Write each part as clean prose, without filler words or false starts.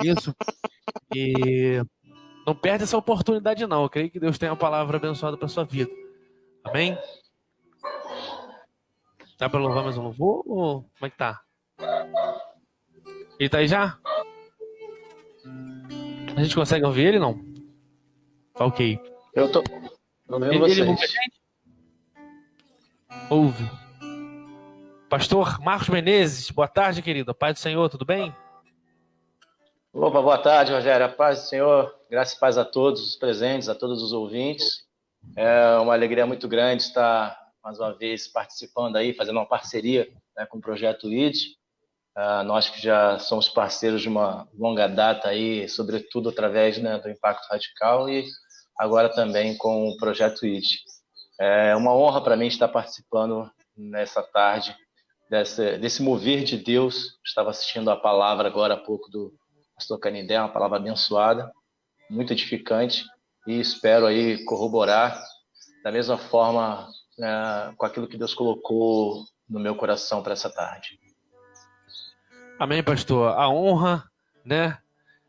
isso. E não perde essa oportunidade, não. Eu creio que Deus tem uma palavra abençoada para sua vida. Amém? Dá para louvar mais um louvor? Ou como é que tá? Ele tá aí já? A gente consegue ouvir ele, não? Tá ok. Eu tô ouvindo Ele ouve a vocês. gente? Ouve. Pastor Marcos Menezes, boa tarde, querido. Paz do Senhor, tudo bem? Opa, boa tarde, Rogério. A paz do Senhor, graça e paz a todos os presentes, a todos os ouvintes. É uma alegria muito grande estar, mais uma vez, participando aí, fazendo uma parceria, né, com o Projeto ID. Nós que já somos parceiros de uma longa data aí, sobretudo através, né, do Impacto Radical e agora também com o Projeto ID. É uma honra para mim estar participando nessa tarde desse mover de Deus. Estava assistindo a palavra agora há pouco do pastor Canindé, uma palavra abençoada, muito edificante, e espero aí corroborar da mesma forma com aquilo que Deus colocou no meu coração para essa tarde. Amém, pastor. A honra, né?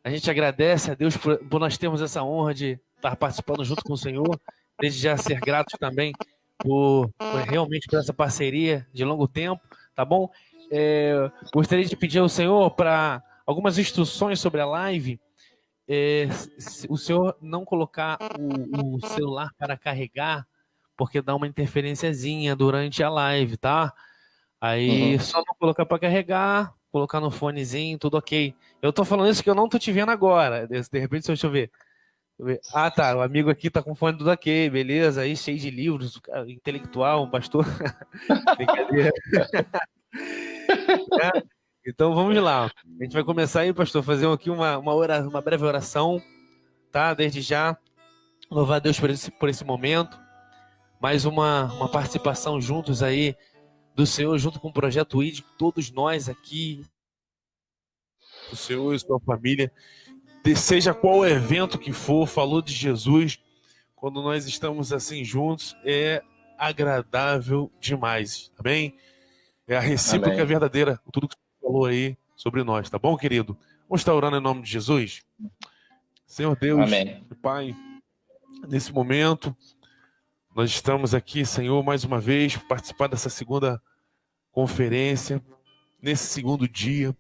A gente agradece a Deus por nós termos essa honra de estar participando junto com o Senhor. Desde já ser gratos também realmente por essa parceria de longo tempo, tá bom? Gostaria de pedir ao Senhor para algumas instruções sobre a live. Se o senhor não colocar o celular para carregar, porque dá uma interferenciazinha durante a live, tá? Aí só não colocar para carregar, colocar no fonezinho, tudo ok. Eu tô falando isso que eu não tô te vendo agora. De repente, deixa eu ver. Ah, tá. O amigo aqui tá com fone tudo ok, beleza. Aí cheio de livros, intelectual, um pastor. Brincadeira. Então vamos lá. A gente vai começar aí, pastor, fazer aqui uma breve oração, tá? Desde já. Louvar a Deus por esse momento. Mais uma participação juntos aí do Senhor, junto com o Projeto ID, todos nós aqui, o Senhor e sua família, seja qual evento que for, falou de Jesus, quando nós estamos assim juntos, é agradável demais, amém? É a recíproca verdadeira, tudo que você falou aí sobre nós, tá bom, querido? Vamos estar orando em nome de Jesus? Senhor Deus, Amém. Pai, nesse momento, nós estamos aqui, Senhor, mais uma vez, para participar dessa segunda conferência, nesse segundo dia.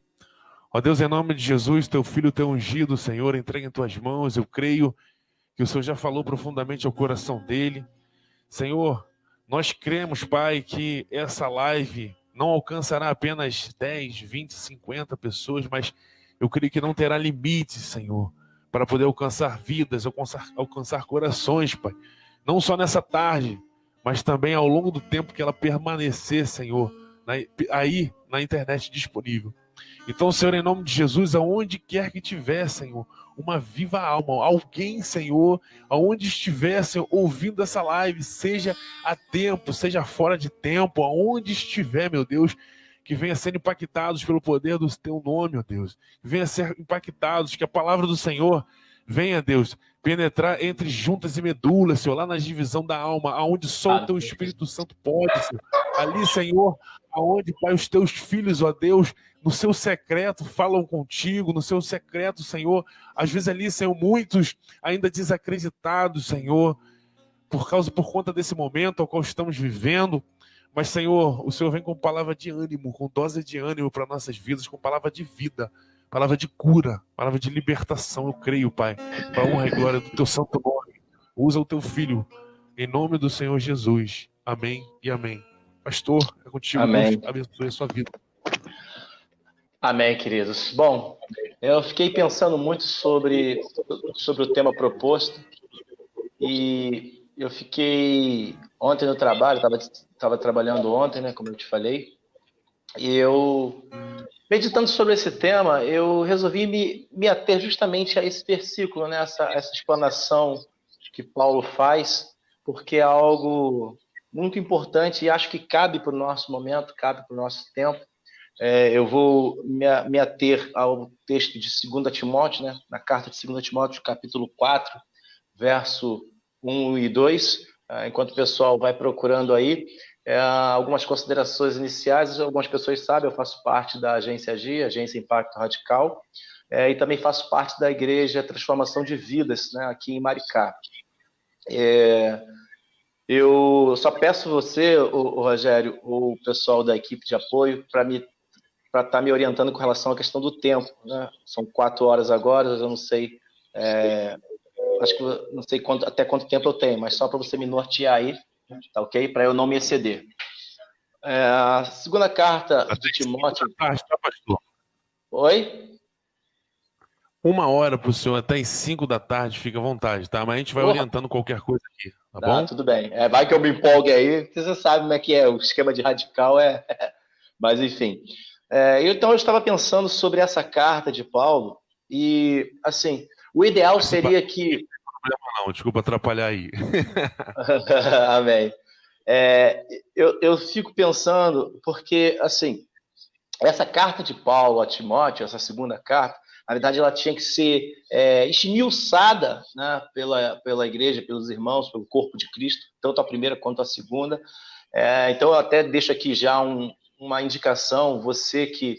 Ó Deus, em nome de Jesus, teu filho, teu ungido, Senhor, entrega em tuas mãos. Eu creio que o Senhor já falou profundamente ao coração dele. Senhor, nós cremos, Pai, que essa live não alcançará apenas 10, 20, 50 pessoas, mas eu creio que não terá limites, Senhor, para poder alcançar vidas, alcançar corações, Pai. Não só nessa tarde, mas também ao longo do tempo que ela permanecer, Senhor, aí na internet disponível. Então, Senhor, em nome de Jesus, aonde quer que tiver, Senhor, uma viva alma, alguém, Senhor, aonde estiver, Senhor, ouvindo essa live, seja a tempo, seja fora de tempo, aonde estiver, meu Deus, que venha ser impactados pelo poder do teu nome, ó Deus, que venha ser impactados, que a palavra do Senhor venha, Deus, penetrar entre juntas e medulas, Senhor, lá na divisão da alma, aonde só o teu Espírito Santo pode, Senhor. Ali, Senhor, aonde, Pai, os teus filhos, ó Deus, no seu secreto falam contigo, no seu secreto, Senhor, às vezes ali, Senhor, muitos ainda desacreditados, Senhor, por conta desse momento ao qual estamos vivendo, mas, Senhor, o Senhor vem com palavra de ânimo, com dose de ânimo para nossas vidas, com palavra de vida, palavra de cura, palavra de libertação, eu creio, Pai, para a honra e glória do teu santo nome. Usa o teu filho, em nome do Senhor Jesus. Amém e amém. Pastor, é contigo. Amém. Deus abençoe a sua vida. Amém, queridos. Bom, eu fiquei pensando muito sobre o tema proposto e eu fiquei ontem no trabalho, estava trabalhando ontem, né, como eu te falei, e eu, meditando sobre esse tema, eu resolvi me ater justamente a esse versículo, né, essa explanação que Paulo faz, porque é algo muito importante e acho que cabe para o nosso momento, cabe para o nosso tempo. Eu vou me ater ao texto de 2 Timóteo, né, na carta de 2 Timóteo, capítulo 4, verso 1 e 2, enquanto o pessoal vai procurando aí, algumas considerações iniciais. Algumas pessoas sabem, eu faço parte da Agência AGI, Agência Impacto Radical, e também faço parte da Igreja Transformação de Vidas, né, aqui em Maricá. Eu só peço você, o Rogério, o pessoal da equipe de apoio, para estar me orientando com relação à questão do tempo, né? São 4 horas agora, eu não sei, acho que não sei até quanto tempo eu tenho, mas só para você me nortear aí, tá ok? Para eu não me exceder. A segunda carta de Timóteo. Tá, pastor? Oi? 1 hora para o senhor até as 5 da tarde, fica à vontade, tá? Mas a gente vai orientando qualquer coisa aqui, tá bom? Tudo bem. Vai que eu me empolgue aí, você sabe como é que é, o esquema de radical Mas, enfim. Então, eu estava pensando sobre essa carta de Paulo e, assim, o ideal seria que... Não tem problema não, desculpa atrapalhar aí. Amém. Eu fico pensando, porque, assim, essa carta de Paulo a Timóteo, essa segunda carta, na verdade, ela tinha que ser esmiuçada, né, pela igreja, pelos irmãos, pelo corpo de Cristo, tanto a primeira quanto a segunda. Então, eu até deixo aqui já uma indicação, você que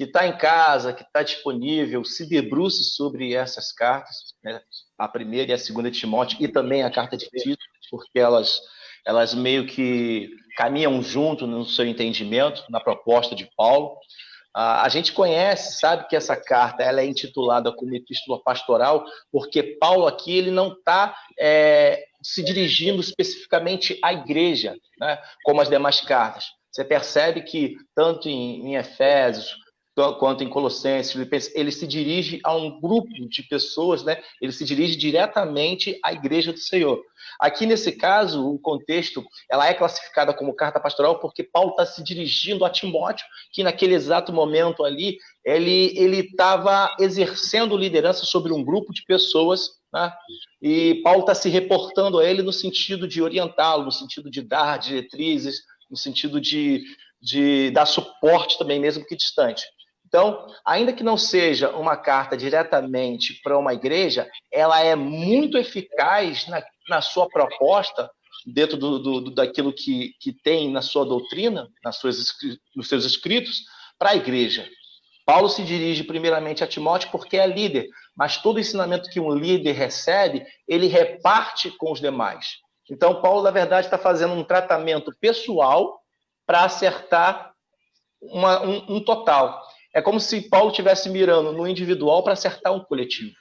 está em casa, que está disponível, se debruce sobre essas cartas, né, a primeira e a segunda de Timóteo, e também a carta de Tito, porque elas meio que caminham junto no seu entendimento, na proposta de Paulo. A gente conhece, sabe que essa carta ela é intitulada como Epístola Pastoral, porque Paulo aqui ele não está se dirigindo especificamente à igreja, né, como as demais cartas. Você percebe que tanto em Efésios quanto em Colossenses, Filipenses, ele se dirige a um grupo de pessoas, né? Ele se dirige diretamente à igreja do Senhor. Aqui, nesse caso, o contexto, ela é classificada como carta pastoral porque Paulo está se dirigindo a Timóteo, que naquele exato momento ali, ele estava exercendo liderança sobre um grupo de pessoas, né? E Paulo está se reportando a ele no sentido de orientá-lo, no sentido de dar diretrizes, no sentido de dar suporte também, mesmo que distante. Então, ainda que não seja uma carta diretamente para uma igreja, ela é muito eficaz na sua proposta, dentro daquilo que tem na sua doutrina, nos seus escritos, para a igreja. Paulo se dirige primeiramente a Timóteo porque é líder, mas todo ensinamento que um líder recebe, ele reparte com os demais. Então, Paulo, na verdade, está fazendo um tratamento pessoal para acertar um total. É como se Paulo estivesse mirando no individual para acertar um coletivo.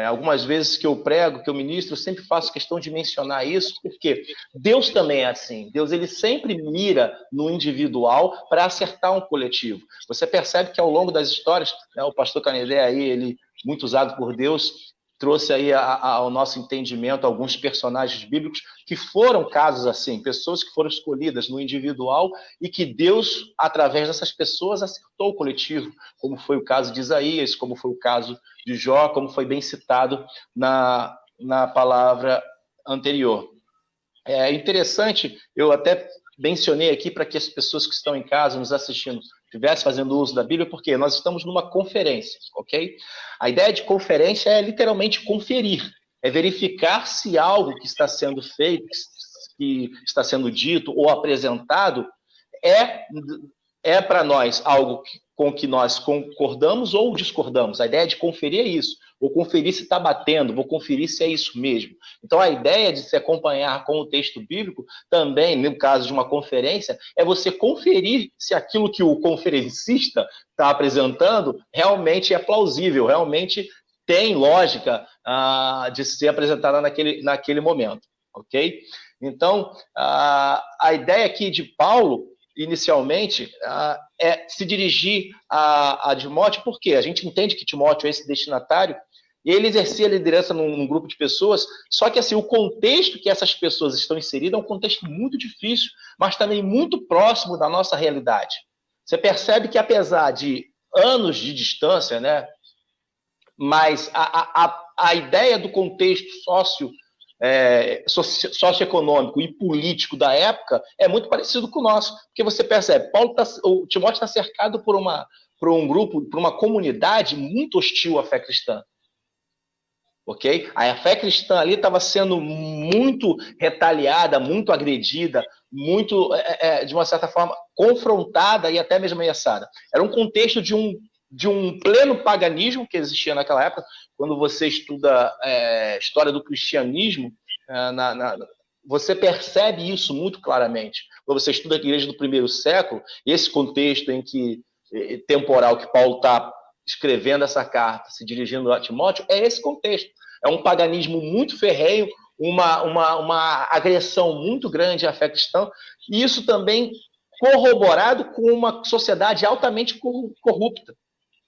Algumas vezes que eu prego, que eu ministro, eu sempre faço questão de mencionar isso, porque Deus também é assim. Deus ele sempre mira no individual para acertar um coletivo. Você percebe que ao longo das histórias, o pastor Canedé aí, ele muito usado por Deus, trouxe aí ao nosso entendimento alguns personagens bíblicos que foram casos assim, pessoas que foram escolhidas no individual e que Deus, através dessas pessoas, acertou o coletivo, como foi o caso de Isaías, como foi o caso de Jó, como foi bem citado na palavra anterior. É interessante, eu até mencionei aqui para que as pessoas que estão em casa nos assistindo estivessem fazendo uso da Bíblia, porque nós estamos numa conferência, ok? A ideia de conferência é literalmente conferir, é verificar se algo que está sendo feito, que está sendo dito ou apresentado é para nós algo com que nós concordamos ou discordamos. A ideia de conferir é isso. Vou conferir se está batendo, vou conferir se é isso mesmo. Então, a ideia de se acompanhar com o texto bíblico, também, no caso de uma conferência, é você conferir se aquilo que o conferencista está apresentando realmente é plausível, realmente tem lógica de ser apresentada naquele momento. Ok? Então, a ideia aqui de Paulo, inicialmente, é se dirigir a Timóteo, porque a gente entende que Timóteo é esse destinatário, e ele exercia liderança num grupo de pessoas, só que assim, o contexto que essas pessoas estão inseridas é um contexto muito difícil, mas também muito próximo da nossa realidade. Você percebe que apesar de anos de distância, né, mas a ideia do contexto socioeconômico e político da época é muito parecido com o nosso, porque você percebe, o Timóteo está cercado por um grupo, por uma comunidade muito hostil à fé cristã. Ok? A fé cristã ali estava sendo muito retaliada, muito agredida, muito, de uma certa forma, confrontada e até mesmo ameaçada. Era um contexto de de um pleno paganismo que existia naquela época. Quando você estuda história do cristianismo, você percebe isso muito claramente. Quando você estuda a igreja do primeiro século, esse contexto temporal que Paulo está escrevendo essa carta, se dirigindo a Timóteo, é esse contexto. É um paganismo muito ferrenho, uma agressão muito grande à fé cristã, e isso também corroborado com uma sociedade altamente corrupta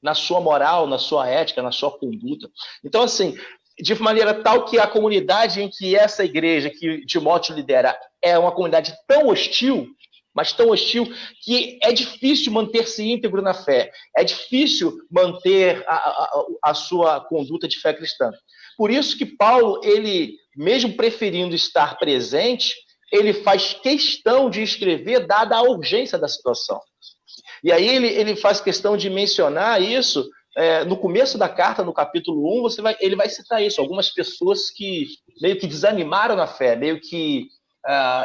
na sua moral, na sua ética, na sua conduta. Então, assim, de maneira tal que a comunidade em que essa igreja que Timóteo lidera é uma comunidade tão hostil, mas tão hostil, que é difícil manter-se íntegro na fé, é difícil manter a sua conduta de fé cristã. Por isso que Paulo, ele, mesmo preferindo estar presente, ele faz questão de escrever, dada a urgência da situação. E aí ele faz questão de mencionar isso, no começo da carta, no capítulo 1, ele vai citar isso, algumas pessoas que meio que desanimaram na fé, meio que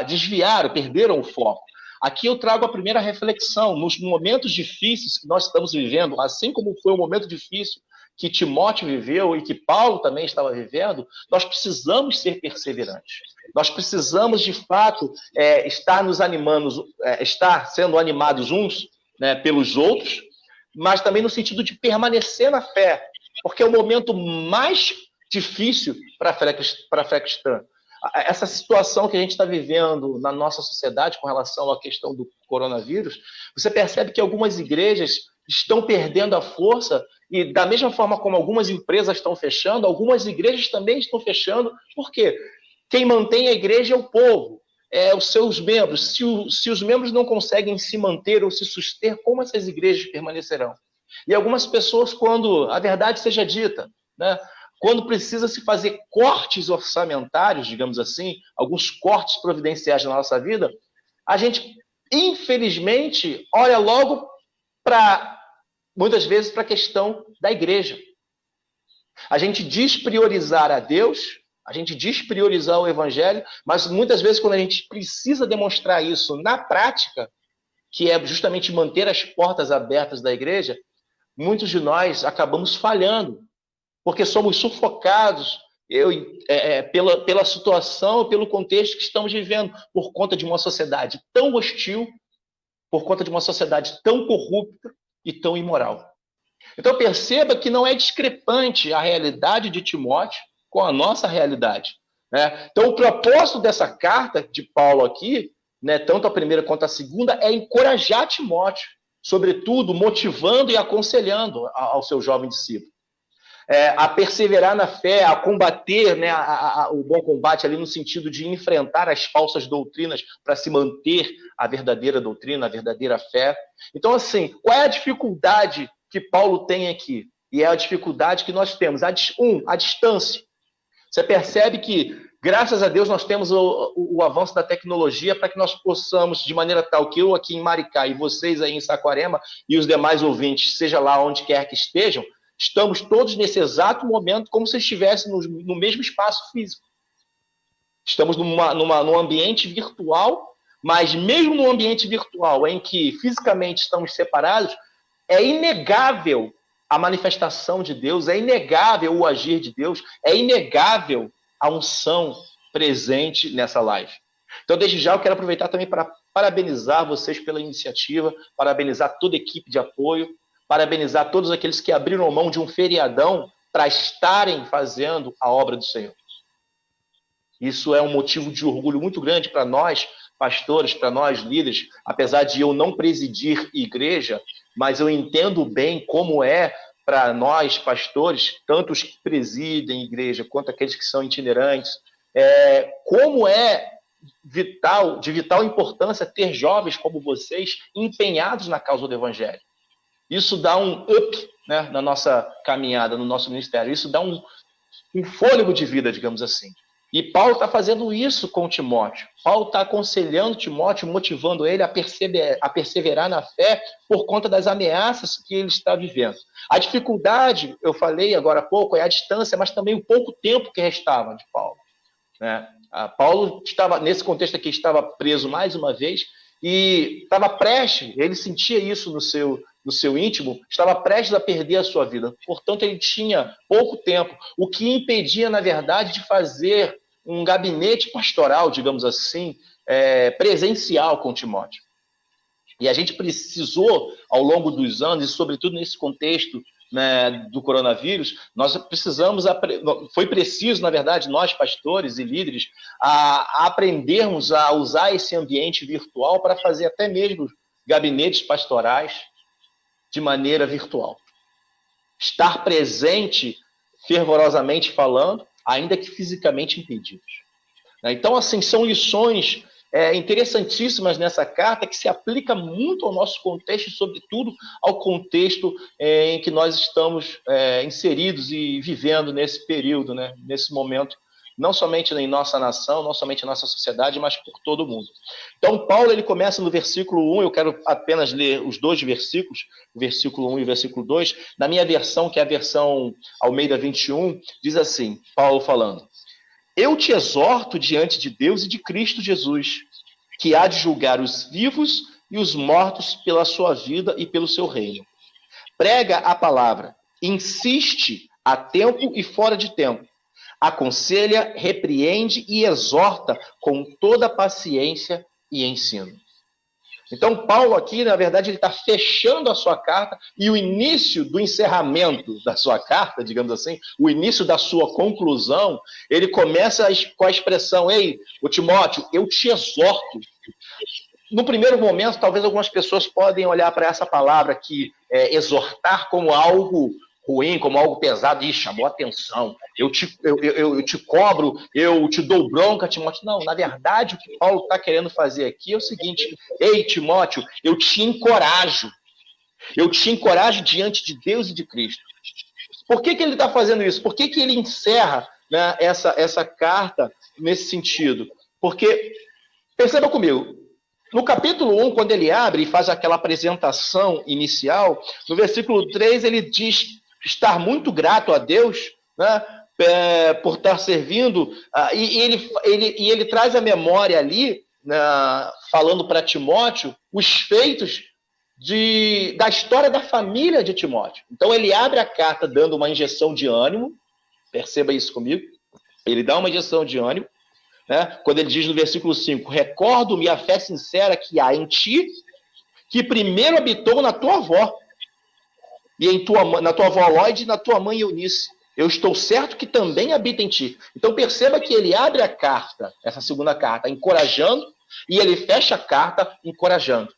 desviaram, perderam o foco. Aqui eu trago a primeira reflexão, nos momentos difíceis que nós estamos vivendo, assim como foi um momento difícil que Timóteo viveu e que Paulo também estava vivendo, nós precisamos ser perseverantes. Nós precisamos, de fato, estar sendo animados uns, né, pelos outros, mas também no sentido de permanecer na fé, porque é o momento mais difícil para a fé cristã. Essa situação que a gente está vivendo na nossa sociedade com relação à questão do coronavírus, você percebe que algumas igrejas estão perdendo a força e, da mesma forma como algumas empresas estão fechando, algumas igrejas também estão fechando. Por quê? Quem mantém a igreja é o povo, os seus membros. Se os membros não conseguem se manter ou se suster, como essas igrejas permanecerão? E algumas pessoas, quando a verdade seja dita, né, quando precisa se fazer cortes orçamentários, digamos assim, alguns cortes providenciais na nossa vida, a gente, infelizmente, olha logo muitas vezes, para a questão da igreja. A gente diz priorizar a Deus, a gente diz priorizar o evangelho, mas muitas vezes quando a gente precisa demonstrar isso na prática, que é justamente manter as portas abertas da igreja, muitos de nós acabamos falhando, porque somos sufocados pela situação, pelo contexto que estamos vivendo, por conta de uma sociedade tão hostil, por conta de uma sociedade tão corrupta e tão imoral. Então perceba que não é discrepante a realidade de Timóteo com a nossa realidade, né? Então o propósito dessa carta de Paulo aqui, né, tanto a primeira quanto a segunda, é encorajar Timóteo, sobretudo motivando e aconselhando ao seu jovem discípulo. A perseverar na fé, a combater, né, o bom combate ali no sentido de enfrentar as falsas doutrinas para se manter a verdadeira doutrina, a verdadeira fé. Então, assim, qual é a dificuldade que Paulo tem aqui? E é a dificuldade que nós temos. A distância. Você percebe que, graças a Deus, nós temos o avanço da tecnologia para que nós possamos, de maneira tal que eu aqui em Maricá e vocês aí em Saquarema e os demais ouvintes, seja lá onde quer que estejam, estamos todos nesse exato momento como se estivéssemos no mesmo espaço físico. Estamos num ambiente virtual, mas mesmo no ambiente virtual em que fisicamente estamos separados, é inegável a manifestação de Deus, é inegável o agir de Deus, é inegável a unção presente nessa live. Então, desde já, eu quero aproveitar também para parabenizar vocês pela iniciativa, parabenizar toda a equipe de apoio, parabenizar todos aqueles que abriram mão de um feriadão para estarem fazendo a obra do Senhor. Isso é um motivo de orgulho muito grande para nós, pastores, para nós, líderes, apesar de eu não presidir igreja, mas eu entendo bem como é para nós, pastores, tanto os que presidem igreja, quanto aqueles que são itinerantes, como é de vital importância ter jovens como vocês empenhados na causa do evangelho. Isso dá um up, né, na nossa caminhada, no nosso ministério. Isso dá um fôlego de vida, digamos assim. E Paulo está fazendo isso com Timóteo. Paulo está aconselhando Timóteo, motivando ele a perseverar na fé por conta das ameaças que ele está vivendo. A dificuldade, eu falei agora há pouco, é a distância, mas também o pouco tempo que restava de Paulo, né? Paulo estava, nesse contexto aqui, estava preso mais uma vez, e estava prestes, ele sentia isso no seu íntimo, estava prestes a perder a sua vida. Portanto, ele tinha pouco tempo, o que impedia, na verdade, de fazer um gabinete pastoral, digamos assim, presencial com Timóteo. E a gente precisou, ao longo dos anos, e sobretudo nesse contexto, né, do coronavírus, nós precisamos, foi preciso, na verdade, nós pastores e líderes, a aprendermos a usar esse ambiente virtual para fazer até mesmo gabinetes pastorais de maneira virtual. Estar presente, fervorosamente falando, ainda que fisicamente impedidos. Então, assim, são lições interessantíssimas nessa carta, que se aplica muito ao nosso contexto e, sobretudo, ao contexto em que nós estamos inseridos e vivendo nesse período, né? Nesse momento, não somente em nossa nação, não somente em nossa sociedade, mas por todo o mundo. Então, Paulo, ele começa no versículo 1, eu quero apenas ler os dois versículos, o versículo 1 e o versículo 2. Na minha versão, que é a versão Almeida 21, diz assim, Paulo falando: eu te exorto diante de Deus e de Cristo Jesus, que há de julgar os vivos e os mortos pela sua vida e pelo seu reino. Prega a palavra, insiste a tempo e fora de tempo. Aconselha, repreende e exorta com toda paciência e ensino. Então, Paulo aqui, na verdade, ele está fechando a sua carta, e o início do encerramento da sua carta, digamos assim, o início da sua conclusão, ele começa com a expressão: ei, ô Timóteo, eu te exorto. No primeiro momento, talvez algumas pessoas podem olhar para essa palavra aqui, exortar, como algo ruim, como algo pesado. Ih, chamou atenção, eu te cobro, eu te dou bronca, Timóteo. Não, na verdade, o que Paulo está querendo fazer aqui é o seguinte: ei, Timóteo, eu te encorajo diante de Deus e de Cristo. Por que ele está fazendo isso? Por que ele encerra, né, essa carta nesse sentido? Porque, perceba comigo, no capítulo 1, quando ele abre e faz aquela apresentação inicial, no versículo 3 ele diz estar muito grato a Deus, né, por estar servindo, e ele traz a memória ali, né, falando para Timóteo, os feitos da história da família de Timóteo. Então ele abre a carta dando uma injeção de ânimo, perceba isso comigo, ele dá uma injeção de ânimo, né, quando ele diz no versículo 5, recordo-me a fé sincera que há em ti, que primeiro habitou na tua avó, e na tua avó Lóide e na tua mãe Eunice. Eu estou certo que também habita em ti. Então perceba que ele abre a carta, essa segunda carta, encorajando, e ele fecha a carta encorajando.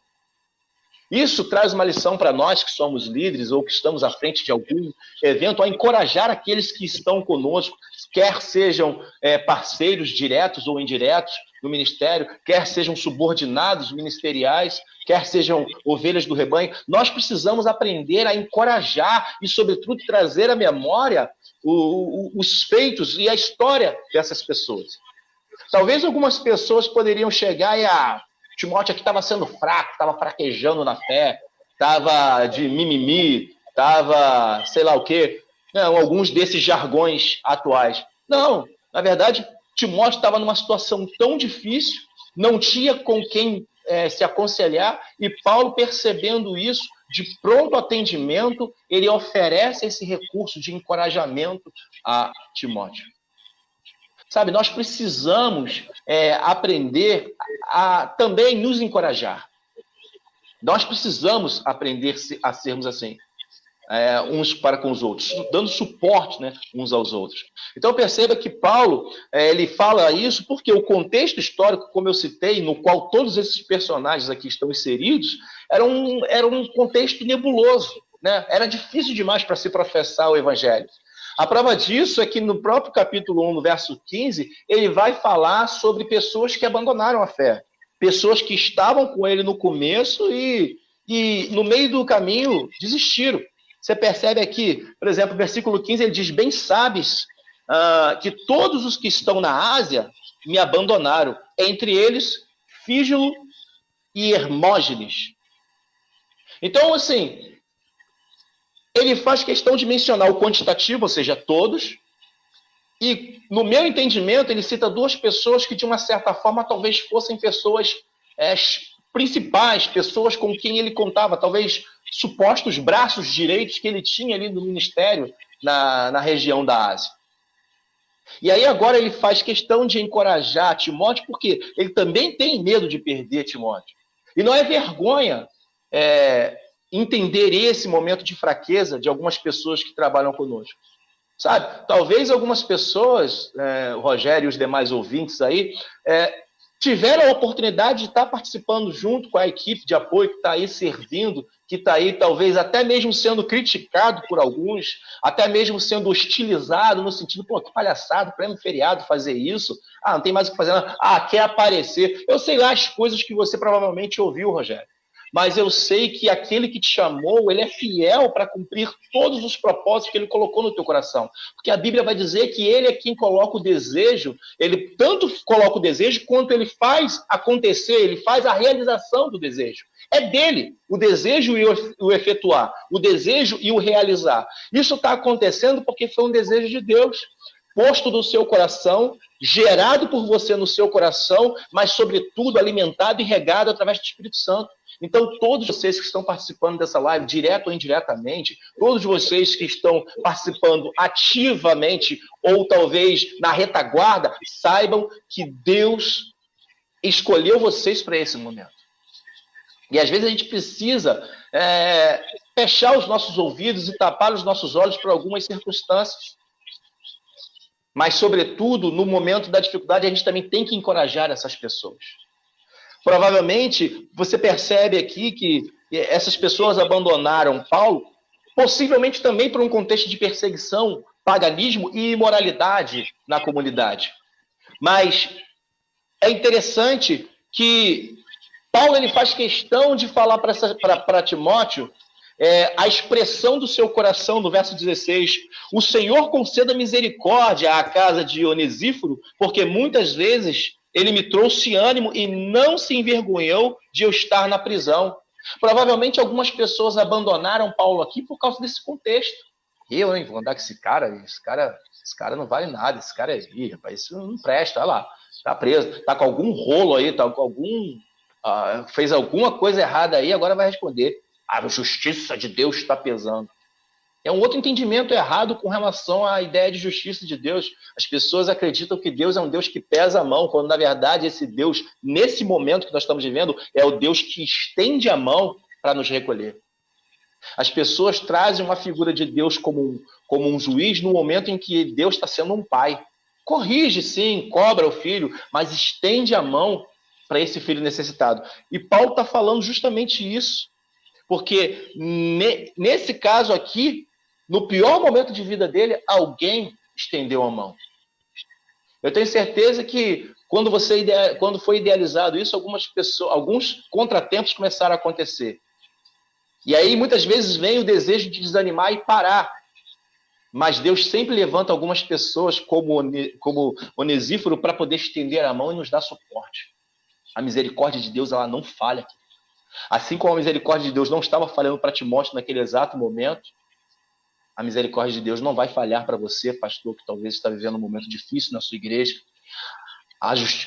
Isso traz uma lição para nós que somos líderes ou que estamos à frente de algum evento, a encorajar aqueles que estão conosco, quer sejam parceiros diretos ou indiretos no ministério, quer sejam subordinados ministeriais, quer sejam ovelhas do rebanho. Nós precisamos aprender a encorajar e, sobretudo, trazer à memória os feitos e a história dessas pessoas. Talvez algumas pessoas poderiam chegar e Timóteo aqui estava sendo fraco, estava fraquejando na fé, estava de mimimi, estava sei lá o quê. Não, alguns desses jargões atuais. Não, na verdade, Timóteo estava numa situação tão difícil, não tinha com quem se aconselhar, e Paulo, percebendo isso, de pronto atendimento, ele oferece esse recurso de encorajamento a Timóteo. Sabe, nós precisamos aprender a também nos encorajar. Nós precisamos aprender a sermos assim, uns para com os outros, dando suporte, né, uns aos outros. Então perceba que Paulo, ele fala isso porque o contexto histórico, como eu citei, no qual todos esses personagens aqui estão inseridos, era um contexto nebuloso, né? Era difícil demais para se professar o evangelho. A prova disso é que no próprio capítulo 1, no verso 15, ele vai falar sobre pessoas que abandonaram a fé. Pessoas que estavam com ele no começo e no meio do caminho desistiram. Você percebe aqui, por exemplo, no versículo 15, ele diz: bem sabes que todos os que estão na Ásia me abandonaram, entre eles Fígelo e Hermógenes. Então, assim, ele faz questão de mencionar o quantitativo, ou seja, todos, e, no meu entendimento, ele cita duas pessoas que, de uma certa forma, talvez fossem pessoas principais, pessoas com quem ele contava, talvez supostos braços direitos que ele tinha ali no ministério na região da Ásia. E aí agora ele faz questão de encorajar Timóteo, porque ele também tem medo de perder Timóteo. E não é vergonha entender esse momento de fraqueza de algumas pessoas que trabalham conosco. Sabe? Talvez algumas pessoas, o Rogério e os demais ouvintes aí, tiveram a oportunidade de estar participando junto com a equipe de apoio que está aí servindo, que está aí talvez até mesmo sendo criticado por alguns, até mesmo sendo hostilizado no sentido, pô, que palhaçada, prêmio feriado fazer isso, não tem mais o que fazer, não. Quer aparecer. Eu sei lá as coisas que você provavelmente ouviu, Rogério, mas eu sei que aquele que te chamou, ele é fiel para cumprir todos os propósitos que ele colocou no teu coração. Porque a Bíblia vai dizer que ele é quem coloca o desejo, ele tanto coloca o desejo, quanto ele faz acontecer, ele faz a realização do desejo. É dele o desejo e o efetuar, o desejo e o realizar. Isso está acontecendo porque foi um desejo de Deus, posto no seu coração, gerado por você no seu coração, mas, sobretudo, alimentado e regado através do Espírito Santo. Então, todos vocês que estão participando dessa live, direto ou indiretamente, todos vocês que estão participando ativamente ou talvez na retaguarda, saibam que Deus escolheu vocês para esse momento. E às vezes a gente precisa fechar os nossos ouvidos e tapar os nossos olhos para algumas circunstâncias. Mas, sobretudo, no momento da dificuldade, a gente também tem que encorajar essas pessoas. Provavelmente, você percebe aqui que essas pessoas abandonaram Paulo, possivelmente também por um contexto de perseguição, paganismo e imoralidade na comunidade. Mas é interessante que Paulo ele faz questão de falar para Timóteo a expressão do seu coração, no verso 16, o Senhor conceda misericórdia à casa de Onesíforo, porque muitas vezes ele me trouxe ânimo e não se envergonhou de eu estar na prisão. Provavelmente algumas pessoas abandonaram Paulo aqui por causa desse contexto. Eu, hein, vou andar com esse cara não vale nada, esse cara rapaz, isso não presta, olha lá, tá preso, tá com algum rolo aí, tá com algum... fez alguma coisa errada aí, agora vai responder. A justiça de Deus está pesando. É um outro entendimento errado com relação à ideia de justiça de Deus. As pessoas acreditam que Deus é um Deus que pesa a mão, quando na verdade esse Deus, nesse momento que nós estamos vivendo, é o Deus que estende a mão para nos recolher. As pessoas trazem uma figura de Deus como um juiz no momento em que Deus está sendo um pai. Corrige, sim, cobra o filho, mas estende a mão para esse filho necessitado. E Paulo está falando justamente isso. Porque nesse caso aqui, no pior momento de vida dele, alguém estendeu a mão. Eu tenho certeza que quando foi idealizado isso, alguns contratempos começaram a acontecer. E aí muitas vezes vem o desejo de desanimar e parar. Mas Deus sempre levanta algumas pessoas como Onesíforo para poder estender a mão e nos dar suporte. A misericórdia de Deus ela não falha. Assim como a misericórdia de Deus não estava falhando para Timóteo naquele exato momento, a misericórdia de Deus não vai falhar para você, pastor, que talvez está vivendo um momento difícil na sua igreja.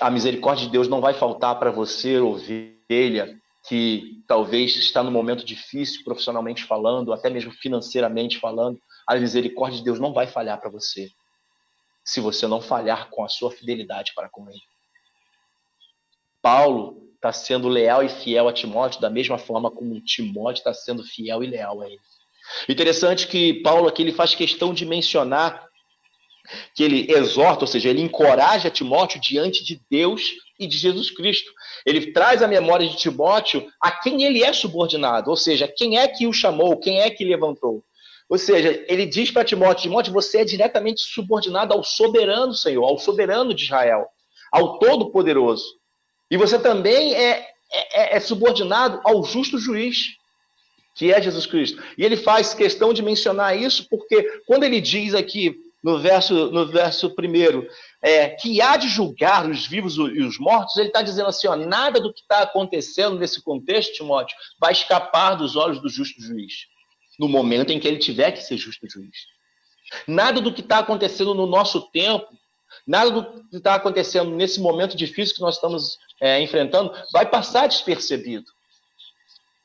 A misericórdia de Deus não vai faltar para você, ovelha, que talvez está num momento difícil, profissionalmente falando, até mesmo financeiramente falando. A misericórdia de Deus não vai falhar para você, se você não falhar com a sua fidelidade para com Ele. Paulo está sendo leal e fiel a Timóteo, da mesma forma como Timóteo está sendo fiel e leal a ele. Interessante que Paulo aqui ele faz questão de mencionar que ele exorta, ou seja, ele encoraja Timóteo diante de Deus e de Jesus Cristo. Ele traz à memória de Timóteo a quem ele é subordinado, ou seja, quem é que o chamou, quem é que levantou. Ou seja, ele diz para Timóteo, Timóteo, você é diretamente subordinado ao soberano Senhor, ao soberano de Israel, ao Todo-Poderoso. E você também é subordinado ao justo juiz, que é Jesus Cristo. E ele faz questão de mencionar isso, porque quando ele diz aqui, no verso primeiro, que há de julgar os vivos e os mortos, ele está dizendo assim, nada do que está acontecendo nesse contexto, Timóteo, vai escapar dos olhos do justo juiz, no momento em que ele tiver que ser justo juiz. Nada do que está acontecendo no nosso tempo Nada do que está acontecendo nesse momento difícil que nós estamos enfrentando vai passar despercebido.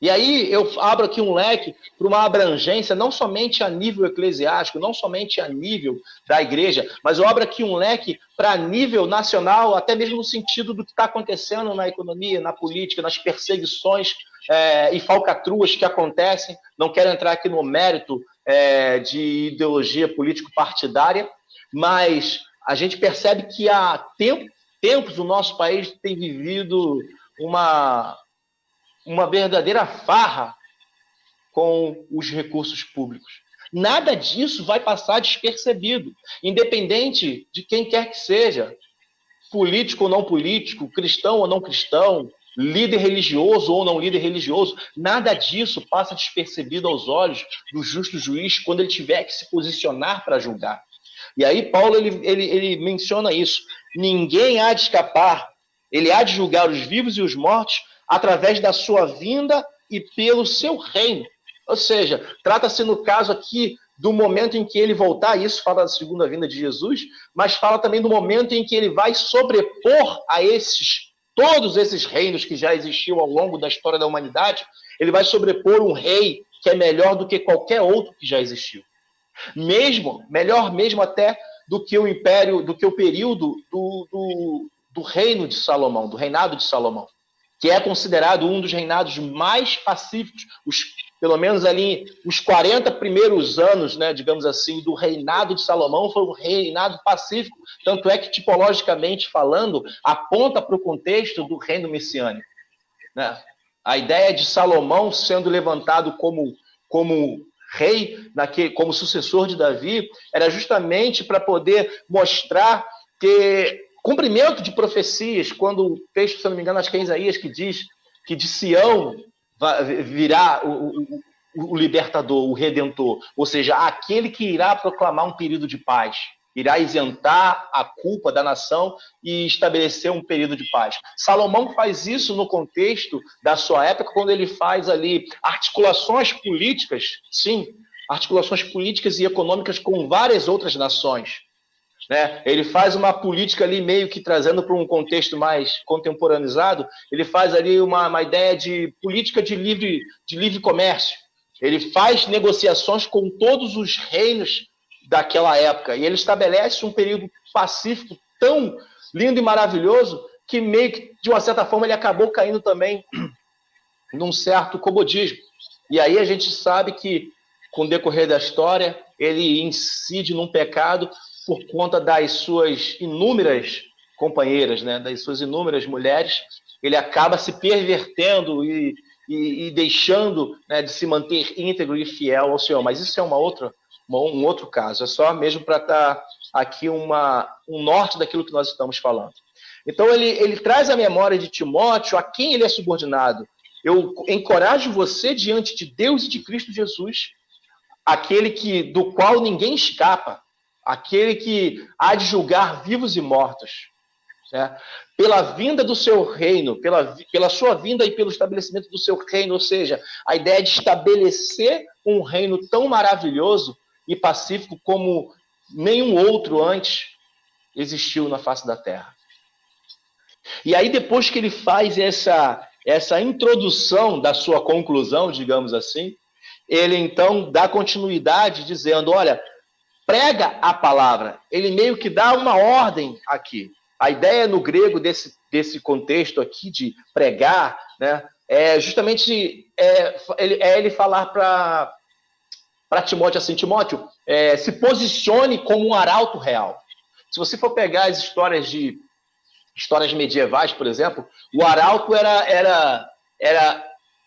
E aí eu abro aqui um leque para uma abrangência, não somente a nível eclesiástico, não somente a nível da igreja, mas eu abro aqui um leque para nível nacional, até mesmo no sentido do que está acontecendo na economia, na política, nas perseguições e falcatruas que acontecem. Não quero entrar aqui no mérito de ideologia político-partidária, mas a gente percebe que há tempos o nosso país tem vivido uma verdadeira farra com os recursos públicos. Nada disso vai passar despercebido, independente de quem quer que seja, político ou não político, cristão ou não cristão, líder religioso ou não líder religioso, nada disso passa despercebido aos olhos do justo juiz quando ele tiver que se posicionar para julgar. E aí Paulo ele menciona isso. Ninguém há de escapar, ele há de julgar os vivos e os mortos através da sua vinda e pelo seu reino. Ou seja, trata-se no caso aqui do momento em que ele voltar, isso fala da segunda vinda de Jesus, mas fala também do momento em que ele vai sobrepor a todos esses reinos que já existiam ao longo da história da humanidade, ele vai sobrepor um rei que é melhor do que qualquer outro que já existiu. Melhor mesmo até do que o império, do que o período do reino de Salomão, do reinado de Salomão, que é considerado um dos reinados mais pacíficos, pelo menos ali os 40 primeiros anos, né, digamos assim, do reinado de Salomão foi um reinado pacífico, tanto é que, tipologicamente falando, aponta para o contexto do reino messiânico. Né? A ideia de Salomão sendo levantado como rei, como sucessor de Davi, era justamente para poder mostrar que cumprimento de profecias, quando o texto, se não me engano, acho que é Isaías que diz que de Sião virá o libertador, o redentor, ou seja, aquele que irá proclamar um período de paz, irá isentar a culpa da nação e estabelecer um período de paz. Salomão faz isso no contexto da sua época, quando ele faz ali articulações políticas, sim, articulações políticas e econômicas com várias outras nações. Né? Ele faz uma política ali meio que trazendo para um contexto mais contemporaneizado, ele faz ali uma ideia de política de livre comércio. Ele faz negociações com todos os reinos daquela época e ele estabelece um período pacífico tão lindo e maravilhoso que meio que, de uma certa forma, ele acabou caindo também num certo comodismo. E aí a gente sabe que, com o decorrer da história, ele incide num pecado por conta das suas inúmeras companheiras, né, das suas inúmeras mulheres, ele acaba se pervertendo e deixando, né, de se manter íntegro e fiel ao Senhor. Mas isso é um outro caso, é só mesmo para estar aqui um norte daquilo que nós estamos falando. Então ele traz a memória de Timóteo, a quem ele é subordinado. Eu encorajo você diante de Deus e de Cristo Jesus, aquele do qual ninguém escapa, aquele que há de julgar vivos e mortos, né? Pela vinda do seu reino, pela sua vinda e pelo estabelecimento do seu reino, ou seja, a ideia de estabelecer um reino tão maravilhoso e pacífico como nenhum outro antes existiu na face da terra. E aí, depois que ele faz essa introdução da sua conclusão, digamos assim, ele então dá continuidade dizendo, olha, prega a palavra. Ele meio que dá uma ordem aqui. A ideia no grego desse contexto aqui de pregar, né, é justamente ele falar para Timóteo assim, Timóteo, se posicione como um arauto real. Se você for pegar as histórias medievais, por exemplo, o arauto era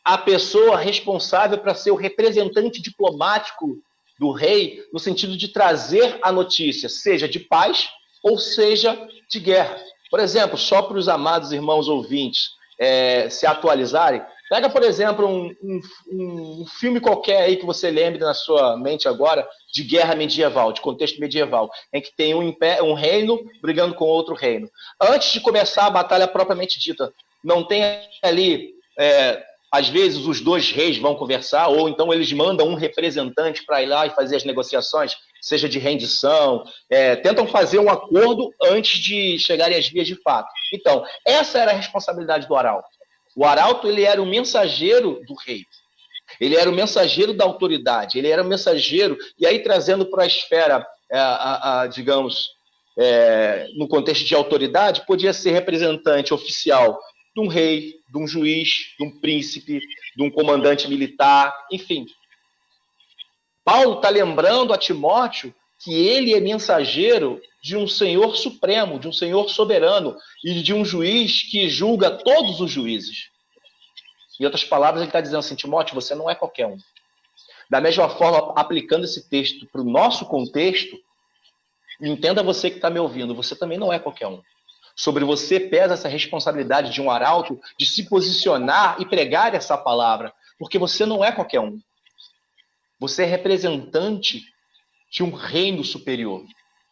a pessoa responsável para ser o representante diplomático do rei, no sentido de trazer a notícia, seja de paz ou seja de guerra. Por exemplo, só para os amados irmãos ouvintes se atualizarem, pega, por exemplo, um filme qualquer aí que você lembre na sua mente agora, de guerra medieval, de contexto medieval, em que tem um reino brigando com outro reino. Antes de começar a batalha propriamente dita, não tem ali... às vezes os dois reis vão conversar, ou então eles mandam um representante para ir lá e fazer as negociações. seja de rendição, tentam fazer um acordo antes de chegarem às vias de fato. Então, essa era a responsabilidade do arauto. O arauto, ele era o mensageiro do rei. Ele era o mensageiro da autoridade, ele era o mensageiro, e aí trazendo para a esfera, digamos, no contexto de autoridade, podia ser representante oficial de um rei, de um juiz, de um príncipe, de um comandante militar, enfim. Paulo está lembrando a Timóteo que ele é mensageiro de um Senhor supremo, de um Senhor soberano e de um juiz que julga todos os juízes. Em outras palavras, ele está dizendo assim, Timóteo, você não é qualquer um. Da mesma forma, aplicando esse texto para o nosso contexto, entenda você que está me ouvindo, você também não é qualquer um. Sobre você pesa essa responsabilidade de um arauto de se posicionar e pregar essa palavra, porque você não é qualquer um. Você é representante de um reino superior.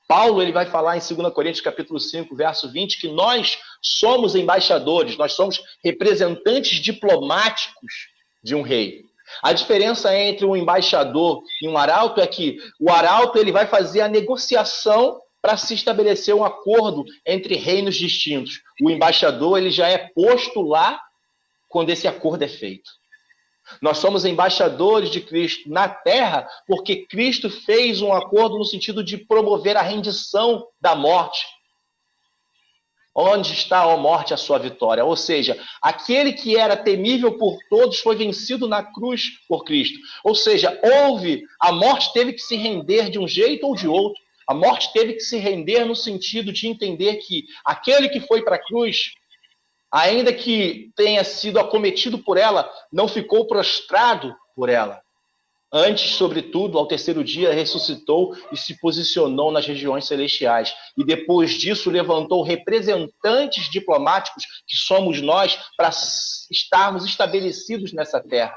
Paulo ele vai falar em 2 Coríntios capítulo 5, verso 20, que nós somos embaixadores, nós somos representantes diplomáticos de um rei. A diferença entre um embaixador e um arauto é que o arauto ele vai fazer a negociação para se estabelecer um acordo entre reinos distintos. O embaixador ele já é posto lá quando esse acordo é feito. Nós somos embaixadores de Cristo na terra porque Cristo fez um acordo no sentido de promover a rendição da morte. Onde está, ó morte, a sua vitória? Ou seja, aquele que era temível por todos foi vencido na cruz por Cristo. Ou seja, a morte teve que se render de um jeito ou de outro. A morte teve que se render no sentido de entender que aquele que foi para a cruz, ainda que tenha sido acometido por ela, não ficou prostrado por ela. Antes, sobretudo, ao terceiro dia, ressuscitou e se posicionou nas regiões celestiais. E depois disso, levantou representantes diplomáticos, que somos nós, para estarmos estabelecidos nessa terra.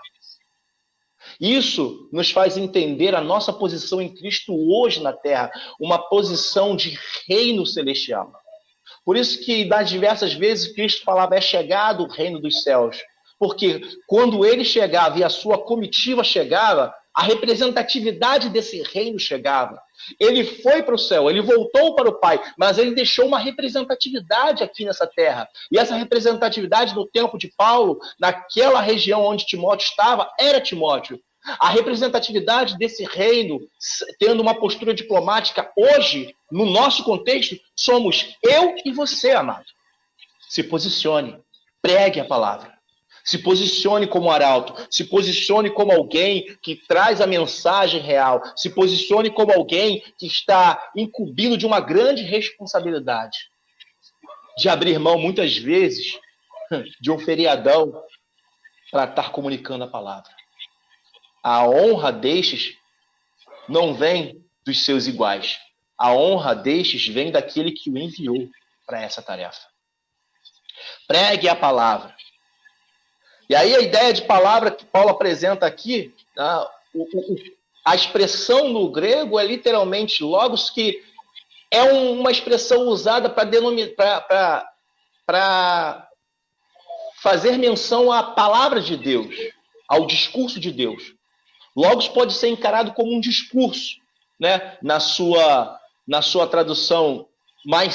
Isso nos faz entender a nossa posição em Cristo hoje na terra, uma posição de reino celestial. Por isso que, das diversas vezes, Cristo falava, é chegado o reino dos céus. Porque quando ele chegava e a sua comitiva chegava, a representatividade desse reino chegava. Ele foi para o céu, ele voltou para o Pai, mas ele deixou uma representatividade aqui nessa terra. E essa representatividade no tempo de Paulo, naquela região onde Timóteo estava, era Timóteo. A representatividade desse reino, tendo uma postura diplomática, hoje, no nosso contexto, somos eu e você, amado. Se posicione, pregue a palavra. Se posicione como arauto, se posicione como alguém que traz a mensagem real, se posicione como alguém que está incumbido de uma grande responsabilidade, de abrir mão, muitas vezes, de um feriadão para estar comunicando a palavra. A honra destes não vem dos seus iguais. A honra destes vem daquele que o enviou para essa tarefa. Pregue a palavra. E aí a ideia de palavra que Paulo apresenta aqui, a expressão no grego é literalmente logos, que é uma expressão usada para fazer menção à palavra de Deus, ao discurso de Deus. Logos pode ser encarado como um discurso, né? Na sua tradução mais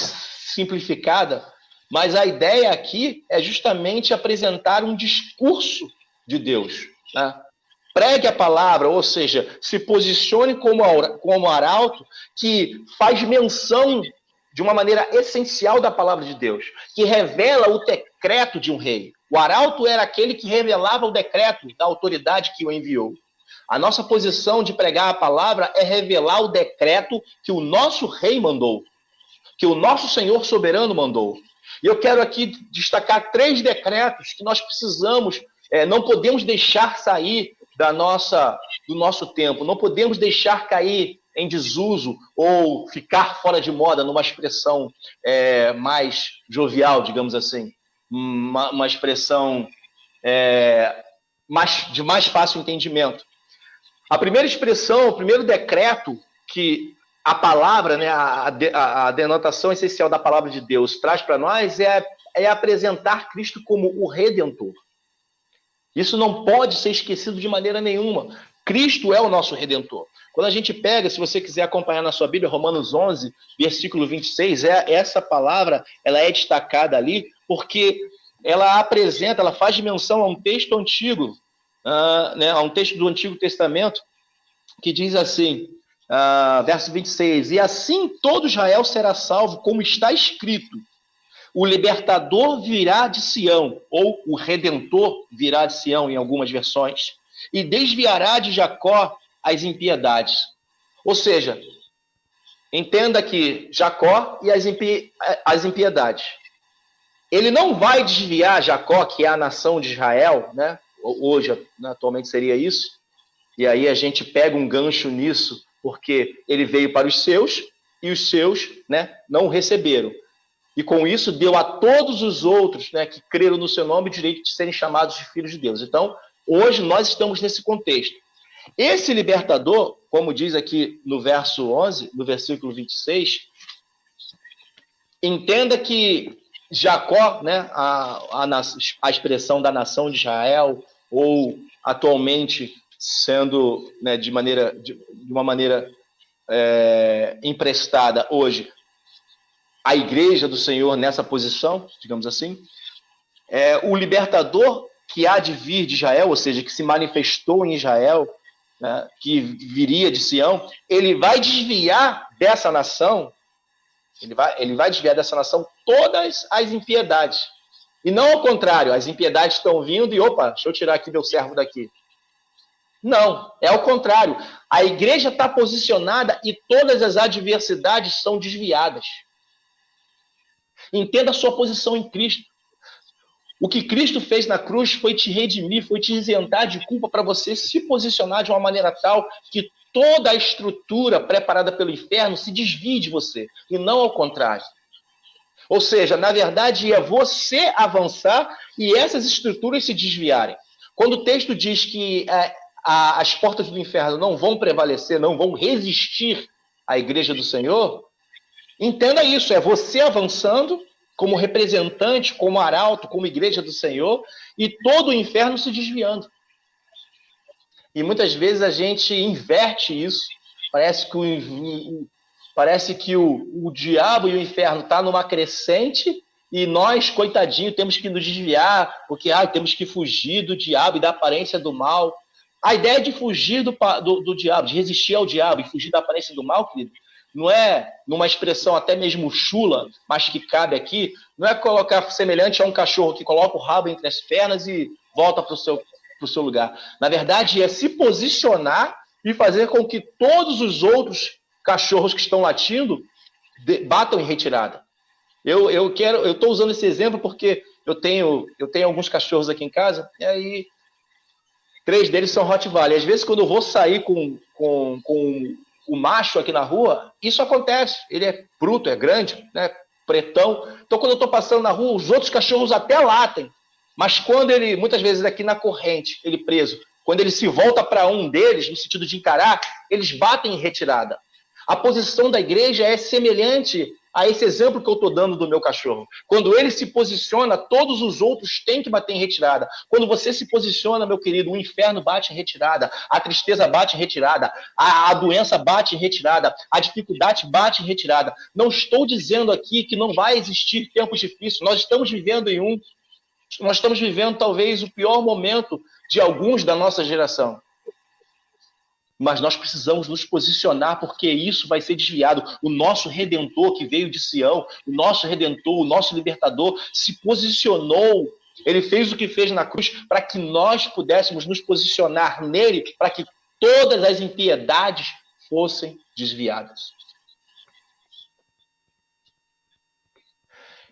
simplificada, mas a ideia aqui é justamente apresentar um discurso de Deus. Né? Pregue a palavra, ou seja, se posicione como arauto que faz menção de uma maneira essencial da palavra de Deus, que revela o decreto de um rei. O arauto era aquele que revelava o decreto da autoridade que o enviou. A nossa posição de pregar a palavra é revelar o decreto que o nosso rei mandou, que o nosso Senhor soberano mandou. E eu quero aqui destacar 3 decretos que nós precisamos, não podemos deixar sair do nosso tempo, não podemos deixar cair em desuso ou ficar fora de moda, numa expressão mais jovial, digamos assim, uma expressão de mais fácil entendimento. A primeira expressão, o primeiro decreto que a palavra, né, a denotação essencial da palavra de Deus traz para nós é apresentar Cristo como o Redentor. Isso não pode ser esquecido de maneira nenhuma. Cristo é o nosso Redentor. Quando a gente pega, se você quiser acompanhar na sua Bíblia, Romanos 11, versículo 26, essa palavra ela é destacada ali porque ela apresenta, ela faz menção a um texto antigo, a um texto do Antigo Testamento, que diz assim, verso 26, e assim todo Israel será salvo, como está escrito, o libertador virá de Sião, ou o redentor virá de Sião, em algumas versões, e desviará de Jacó as impiedades. Ou seja, entenda que Jacó e as impiedades. Ele não vai desviar Jacó, que é a nação de Israel, né? Hoje, atualmente seria isso, e aí a gente pega um gancho nisso, porque ele veio para os seus, e os seus, né, não o receberam. E com isso deu a todos os outros, né, que creram no seu nome o direito de serem chamados de filhos de Deus. Então, hoje nós estamos nesse contexto. Esse libertador, como diz aqui no verso 11, no versículo 26, entenda que Jacó, né, a expressão da nação de Israel, ou atualmente sendo, né, de uma maneira emprestada hoje, a igreja do Senhor nessa posição, digamos assim, o libertador que há de vir de Israel, ou seja, que se manifestou em Israel, né, que viria de Sião, ele vai desviar dessa nação, ele vai desviar dessa nação todas as impiedades. E não ao contrário, as impiedades estão vindo e, opa, deixa eu tirar aqui meu servo daqui. Não, é ao contrário. A igreja está posicionada e todas as adversidades são desviadas. Entenda a sua posição em Cristo. O que Cristo fez na cruz foi te redimir, foi te isentar de culpa para você se posicionar de uma maneira tal que toda a estrutura preparada pelo inferno se desvie de você, e não ao contrário. Ou seja, na verdade, é você avançar e essas estruturas se desviarem. Quando o texto diz que as portas do inferno não vão prevalecer, não vão resistir à igreja do Senhor, entenda isso, é você avançando como representante, como arauto, como igreja do Senhor, e todo o inferno se desviando. E muitas vezes a gente inverte isso, parece que o diabo e o inferno estão numa crescente, e nós, coitadinho, temos que nos desviar, porque temos que fugir do diabo e da aparência do mal. A ideia de fugir do diabo, de resistir ao diabo e fugir da aparência do mal, querido, não é numa expressão até mesmo chula, mas que cabe aqui, não é colocar semelhante a um cachorro que coloca o rabo entre as pernas e volta para o seu lugar. Na verdade, é se posicionar e fazer com que todos os outros cachorros que estão latindo batam em retirada. Eu estou usando esse exemplo porque eu tenho alguns cachorros aqui em casa, e aí 3 deles são Rottweiler. Às vezes, quando eu vou sair com o macho aqui na rua, isso acontece. Ele é bruto, é grande, né? Pretão. Então, quando eu estou passando na rua, os outros cachorros até latem. Mas quando ele, muitas vezes aqui na corrente, ele preso, quando ele se volta para um deles, no sentido de encarar, eles batem em retirada. A posição da igreja é semelhante a esse exemplo que eu estou dando do meu cachorro. Quando ele se posiciona, todos os outros têm que bater em retirada. Quando você se posiciona, meu querido, o inferno bate em retirada, a tristeza bate em retirada, a doença bate em retirada, a dificuldade bate em retirada. Não estou dizendo aqui que não vai existir tempos difíceis. Nós estamos vivendo nós estamos vivendo talvez o pior momento de alguns da nossa geração. Mas nós precisamos nos posicionar, porque isso vai ser desviado. O nosso Redentor que veio de Sião, o nosso Redentor, o nosso Libertador, se posicionou. Ele fez o que fez na cruz para que nós pudéssemos nos posicionar nele, para que todas as impiedades fossem desviadas.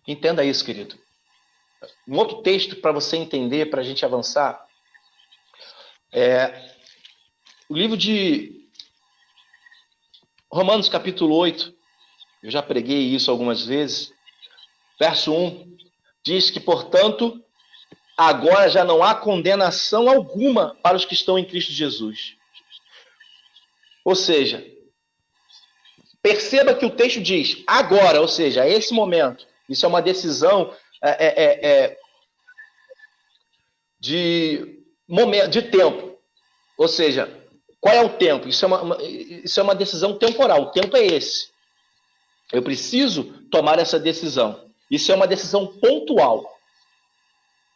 Entenda isso, querido. Um outro texto para você entender, para a gente avançar, o livro de Romanos, capítulo 8, eu já preguei isso algumas vezes, verso 1, diz que, portanto, agora já não há condenação alguma para os que estão em Cristo Jesus. Ou seja, perceba que o texto diz agora, ou seja, esse momento, isso é uma decisão de tempo. Ou seja, Qual é o tempo? Isso é uma decisão temporal. O tempo é esse. Eu preciso tomar essa decisão. Isso é uma decisão pontual.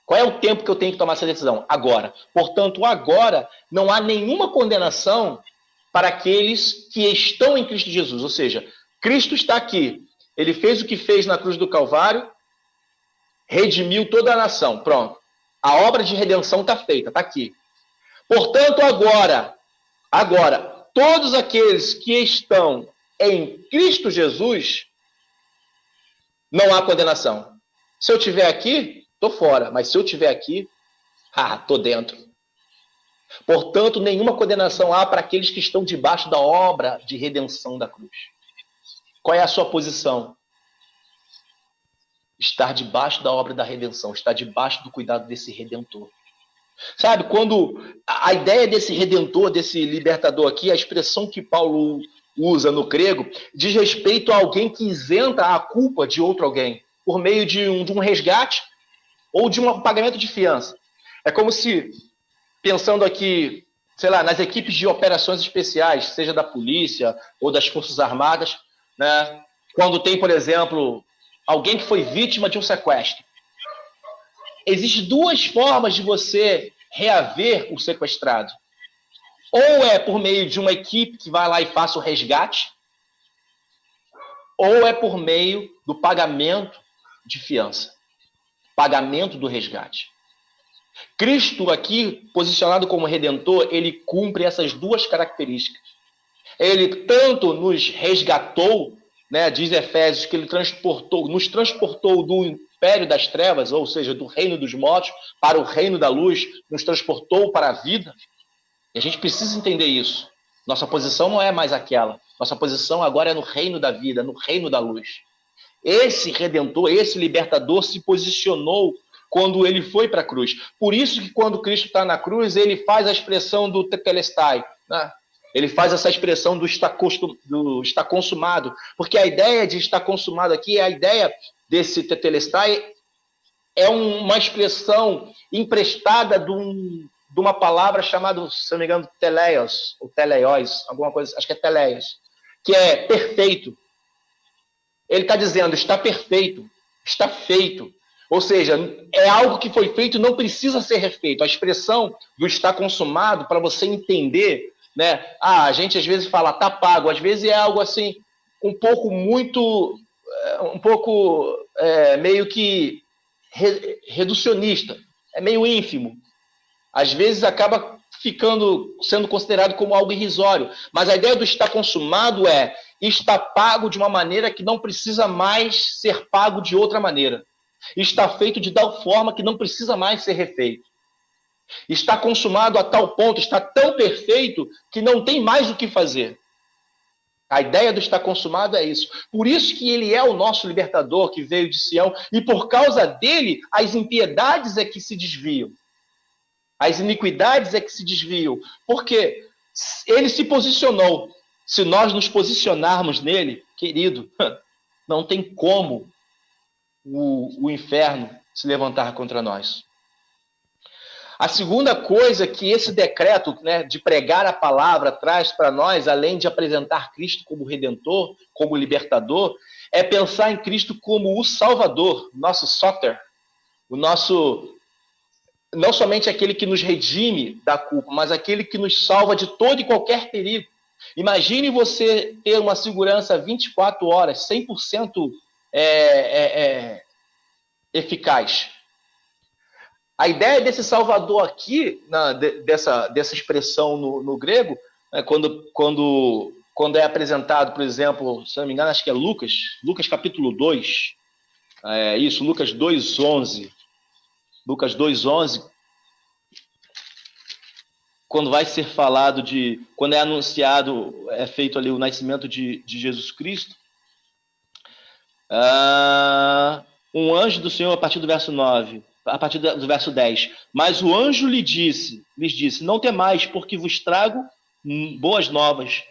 Qual é o tempo que eu tenho que tomar essa decisão? Agora. Portanto, agora não há nenhuma condenação para aqueles que estão em Cristo Jesus. Ou seja, Cristo está aqui. Ele fez o que fez na cruz do Calvário, redimiu toda a nação. Pronto. A obra de redenção está feita, está aqui. Portanto, agora, todos aqueles que estão em Cristo Jesus, não há condenação. Se eu estiver aqui, estou fora. Mas se eu estiver aqui, estou dentro. Portanto, nenhuma condenação há para aqueles que estão debaixo da obra de redenção da cruz. Qual é a sua posição? Estar debaixo da obra da redenção, estar debaixo do cuidado desse Redentor. Sabe, quando a ideia desse Redentor, desse libertador aqui, a expressão que Paulo usa no grego, diz respeito a alguém que isenta a culpa de outro alguém, por meio de um resgate ou de um pagamento de fiança. É como se, pensando aqui, sei lá, nas equipes de operações especiais, seja da polícia ou das Forças Armadas, né, quando tem, por exemplo, alguém que foi vítima de um sequestro. Existem duas formas de você reaver o sequestrado. Ou é por meio de uma equipe que vai lá e faça o resgate, ou é por meio do pagamento de fiança. Pagamento do resgate. Cristo aqui, posicionado como Redentor, ele cumpre essas duas características. Ele tanto nos resgatou, né, diz Efésios, que ele nos transportou do império das trevas, ou seja, do reino dos mortos, para o reino da luz, nos transportou para a vida. E a gente precisa entender isso. Nossa posição não é mais aquela. Nossa posição agora é no reino da vida, no reino da luz. Esse Redentor, esse libertador se posicionou quando ele foi para a cruz. Por isso que quando Cristo está na cruz, ele faz a expressão do tetelestai, né? Ele faz essa expressão do está consumado, porque a ideia de estar consumado aqui, a ideia desse tetelestai é uma expressão emprestada de uma palavra chamada, se não me engano, teleios, ou teleios, alguma coisa, acho que é teleios, que é perfeito. Ele está dizendo, está perfeito, está feito. Ou seja, é algo que foi feito e não precisa ser refeito. A expressão do está consumado, para você entender, né? A gente às vezes fala, tá pago. Às vezes é algo assim, um pouco meio que reducionista. É meio ínfimo. Às vezes acaba sendo considerado como algo irrisório. Mas a ideia do estar consumado é está pago de uma maneira que não precisa mais ser pago de outra maneira. Está feito de tal forma que não precisa mais ser refeito. Está consumado a tal ponto, está tão perfeito que não tem mais o que fazer. A ideia do estar consumado é isso. Por isso que ele é o nosso libertador que veio de Sião e por causa dele as impiedades é que se desviam. As iniquidades é que se desviam. Porque ele se posicionou. Se nós nos posicionarmos nele, querido, não tem como o inferno se levantar contra nós. A segunda coisa que esse decreto, né, de pregar a palavra traz para nós, além de apresentar Cristo como Redentor, como Libertador, é pensar em Cristo como o Salvador, nosso Soter, o nosso, não somente aquele que nos redime da culpa, mas aquele que nos salva de todo e qualquer perigo. Imagine você ter uma segurança 24 horas, 100% eficaz. A ideia desse Salvador aqui, dessa expressão no grego, quando é apresentado, por exemplo, se não me engano, acho que é Lucas capítulo 2, Lucas 2:11. Lucas 2:11, quando vai ser falado quando é anunciado, é feito ali o nascimento de Jesus Cristo, um anjo do Senhor, a partir do verso 9, a partir do verso 10, mas o anjo lhes disse, não temais, porque vos trago boas novas,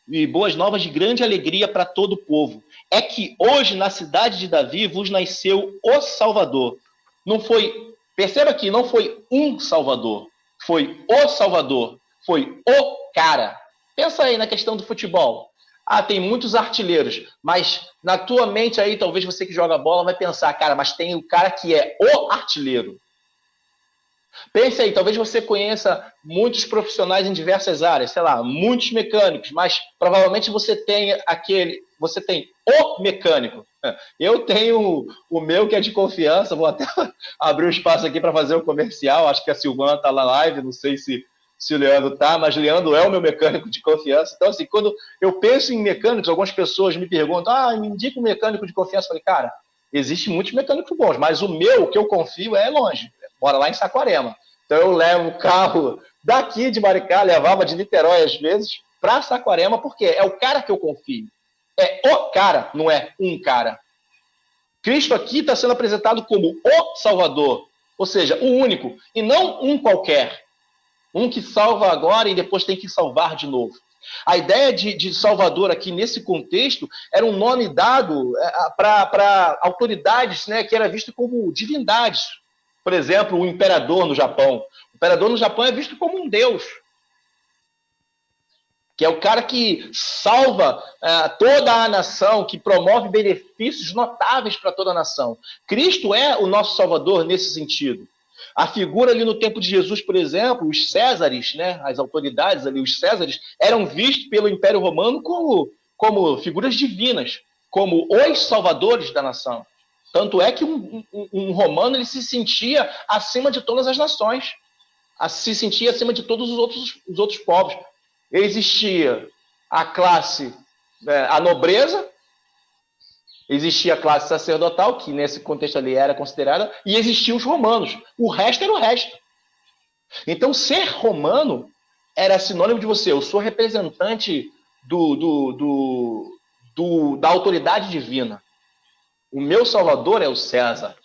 e boas novas de grande alegria para todo o povo. É que hoje na cidade de Davi vos nasceu o Salvador. Perceba que não foi um Salvador, foi o Salvador, foi o cara. Pensa aí na questão do futebol. Ah, tem muitos artilheiros, mas na tua mente aí, talvez você que joga bola vai pensar, cara, mas tem o cara que é o artilheiro. Pense aí, talvez você conheça muitos profissionais em diversas áreas, sei lá, muitos mecânicos, mas provavelmente você tem o mecânico. Eu tenho o meu que é de confiança, vou até abrir um espaço aqui para fazer o comercial, acho que a Silvana está na live, não sei se o Leandro está, mas o Leandro é o meu mecânico de confiança. Então, assim, quando eu penso em mecânicos, algumas pessoas me perguntam, me indica um mecânico de confiança. Eu falei, cara, existem muitos mecânicos bons, mas o meu, que eu confio, é longe, mora lá em Saquarema. Então eu levo o carro daqui de Maricá, levava de Niterói às vezes, para Saquarema, porque é o cara que eu confio. É o cara, não é um cara. Cristo aqui está sendo apresentado como o Salvador, ou seja, o único, e não um qualquer. Um que salva agora e depois tem que salvar de novo. A ideia de Salvador aqui, nesse contexto, era um nome dado para autoridades, né, que era visto como divindades. Por exemplo, o imperador no Japão. O imperador no Japão é visto como um deus, que é o cara que salva toda a nação, que promove benefícios notáveis para toda a nação. Cristo é o nosso Salvador nesse sentido. A figura ali no tempo de Jesus, por exemplo, os Césares, né, as autoridades ali, os Césares, eram vistos pelo Império Romano como figuras divinas, como os salvadores da nação. Tanto é que um romano ele se sentia acima de todas as nações, se sentia acima de todos os outros povos. Existia a classe, a nobreza, existia a classe sacerdotal, que nesse contexto ali era considerada, e existiam os romanos. O resto era o resto. Então, ser romano era sinônimo de você, eu sou representante da autoridade divina. O meu Salvador é o César.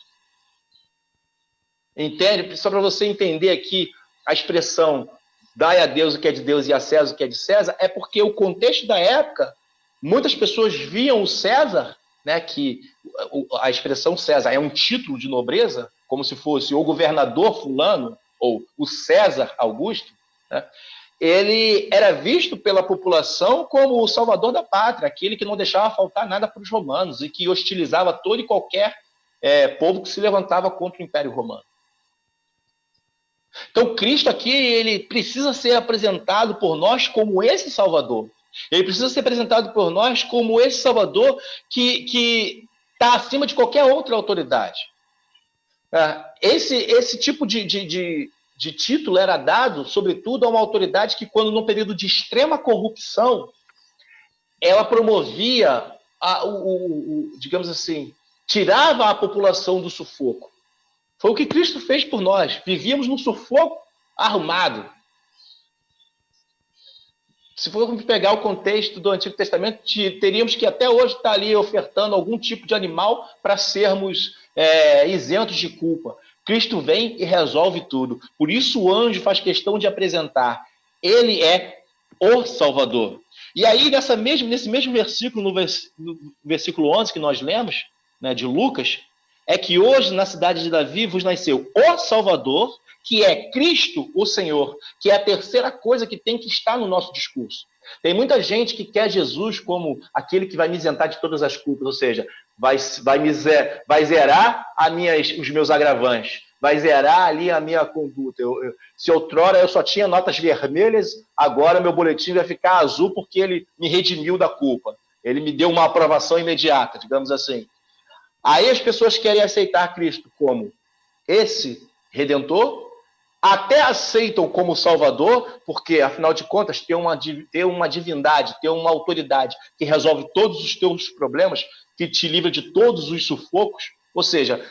Entende? Só para você entender aqui a expressão dai a Deus o que é de Deus e a César o que é de César, é porque o contexto da época, muitas pessoas viam o César, né, que a expressão César é um título de nobreza, como se fosse o governador fulano, ou o César Augusto, né? Ele era visto pela população como o salvador da pátria, aquele que não deixava faltar nada para os romanos e que hostilizava todo e qualquer povo que se levantava contra o Império Romano. Então, Cristo aqui, ele precisa ser apresentado por nós como esse Salvador. Ele precisa ser apresentado por nós como esse Salvador que está acima de qualquer outra autoridade. Esse tipo de título era dado, sobretudo, a uma autoridade que, quando num período de extrema corrupção, ela promovia, digamos assim, tirava a população do sufoco. Foi o que Cristo fez por nós. Vivíamos num sufoco armado. Se formos pegar o contexto do Antigo Testamento, teríamos que até hoje estar ali ofertando algum tipo de animal para sermos isentos de culpa. Cristo vem e resolve tudo. Por isso o anjo faz questão de apresentar. Ele é o Salvador. E aí, nesse mesmo versículo, no versículo 11 que nós lemos, né, de Lucas, é que hoje na cidade de Davi vos nasceu o Salvador, que é Cristo o Senhor, que é a terceira coisa que tem que estar no nosso discurso. Tem muita gente que quer Jesus como aquele que vai me isentar de todas as culpas, ou seja, vai zerar os meus agravantes, vai zerar ali a minha conduta. Se outrora eu só tinha notas vermelhas, agora meu boletim vai ficar azul porque ele me redimiu da culpa. Ele me deu uma aprovação imediata, digamos assim. Aí as pessoas querem aceitar Cristo como esse Redentor, até aceitam como Salvador, porque, afinal de contas, ter uma divindade, ter uma autoridade que resolve todos os teus problemas, que te livra de todos os sufocos, ou seja,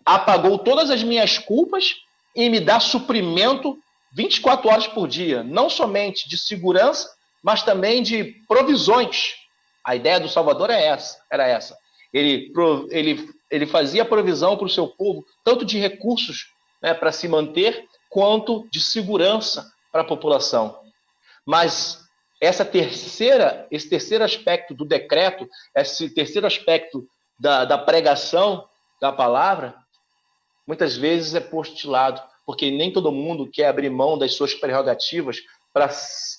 apagou todas as minhas culpas e me dá suprimento 24 horas por dia, não somente de segurança, mas também de provisões. A ideia do Salvador era essa. Ele fazia provisão para o seu povo, tanto de recursos, né, para se manter, quanto de segurança para a população. Mas esse terceiro aspecto do decreto, esse terceiro aspecto da pregação da palavra, muitas vezes é posto de lado, porque nem todo mundo quer abrir mão das suas prerrogativas para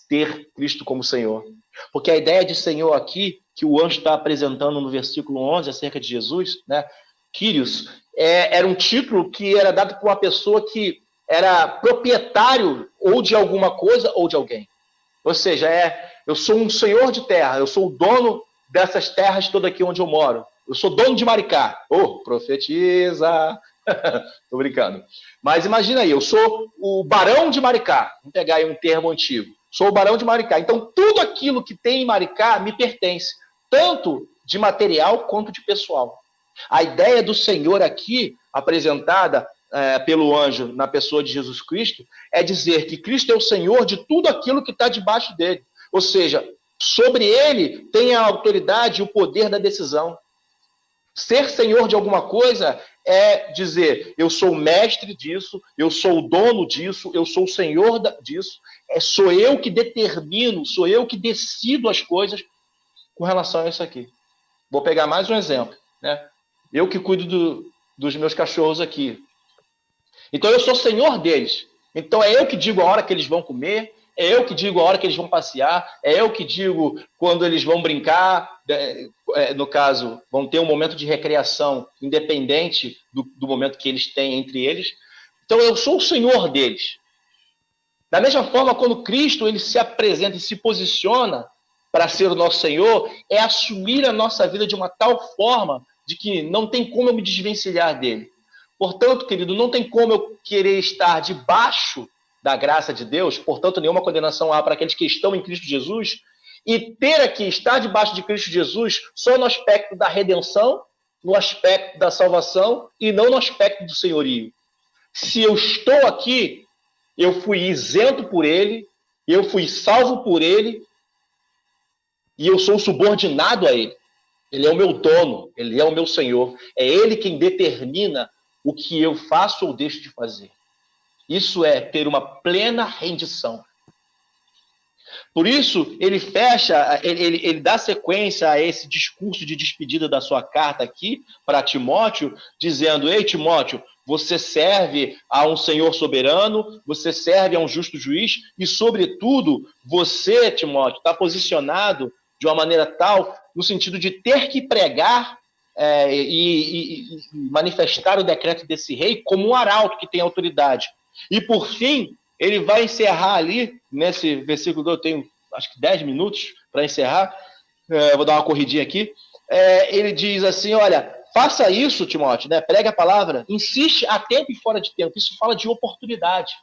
ter Cristo como Senhor. Porque a ideia de Senhor aqui, que o anjo está apresentando no versículo 11, acerca de Jesus, né? Kyrios, era um título que era dado por uma pessoa que era proprietário ou de alguma coisa ou de alguém. Ou seja, eu sou um senhor de terra, eu sou o dono dessas terras todas aqui onde eu moro. Eu sou dono de Maricá. Profetiza! Tô brincando. Mas imagina aí, eu sou o barão de Maricá. Vamos pegar aí um termo antigo. Sou o barão de Maricá. Então, tudo aquilo que tem em Maricá me pertence, tanto de material quanto de pessoal. A ideia do Senhor aqui, apresentada pelo anjo na pessoa de Jesus Cristo, é dizer que Cristo é o Senhor de tudo aquilo que está debaixo dele. Ou seja, sobre ele tem a autoridade e o poder da decisão. Ser senhor de alguma coisa é dizer, eu sou o mestre disso, eu sou o dono disso, eu sou o senhor disso, sou eu que determino, sou eu que decido as coisas com relação a isso aqui. Vou pegar mais um exemplo, né? Eu que cuido dos meus cachorros aqui. Então eu sou senhor deles. Então é eu que digo a hora que eles vão comer, é eu que digo a hora que eles vão passear, é eu que digo quando eles vão brincar, no caso, vão ter um momento de recreação independente do momento que eles têm entre eles. Então eu sou o senhor deles. Da mesma forma, quando Cristo ele se apresenta e se posiciona para ser o nosso Senhor, é assumir a nossa vida de uma tal forma de que não tem como eu me desvencilhar dele. Portanto, querido, não tem como eu querer estar debaixo da graça de Deus, portanto, nenhuma condenação há para aqueles que estão em Cristo Jesus, e ter aqui, estar debaixo de Cristo Jesus, só no aspecto da redenção, no aspecto da salvação, e não no aspecto do senhorio. Se eu estou aqui, eu fui isento por ele, eu fui salvo por ele, e eu sou subordinado a ele. Ele é o meu dono, ele é o meu senhor. É ele quem determina o que eu faço ou deixo de fazer. Isso é ter uma plena rendição. Por isso, ele fecha, ele dá sequência a esse discurso de despedida da sua carta aqui para Timóteo, dizendo, ei, Timóteo, você serve a um Senhor soberano, você serve a um justo juiz, e, sobretudo, você, Timóteo, está posicionado de uma maneira tal, no sentido de ter que pregar e manifestar o decreto desse rei como um arauto que tem autoridade. E, por fim, ele vai encerrar ali, nesse versículo, eu tenho acho que 10 minutos para encerrar, vou dar uma corridinha aqui, ele diz assim, olha, faça isso, Timóteo, né? Pregue a palavra, insiste a tempo e fora de tempo, isso fala de oportunidade,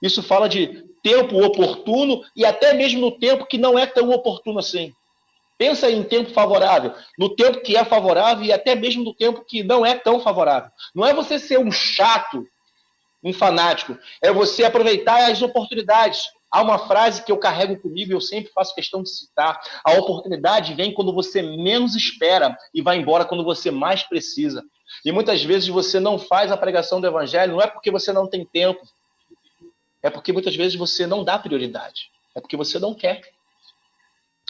isso fala de tempo oportuno e até mesmo no tempo que não é tão oportuno assim. Pensa em tempo favorável, no tempo que é favorável e até mesmo no tempo que não é tão favorável. Não é você ser um chato, um fanático, é você aproveitar as oportunidades. Há uma frase que eu carrego comigo e eu sempre faço questão de citar. A oportunidade vem quando você menos espera e vai embora quando você mais precisa. E muitas vezes você não faz a pregação do evangelho, não é porque você não tem tempo, é porque muitas vezes você não dá prioridade, é porque você não quer.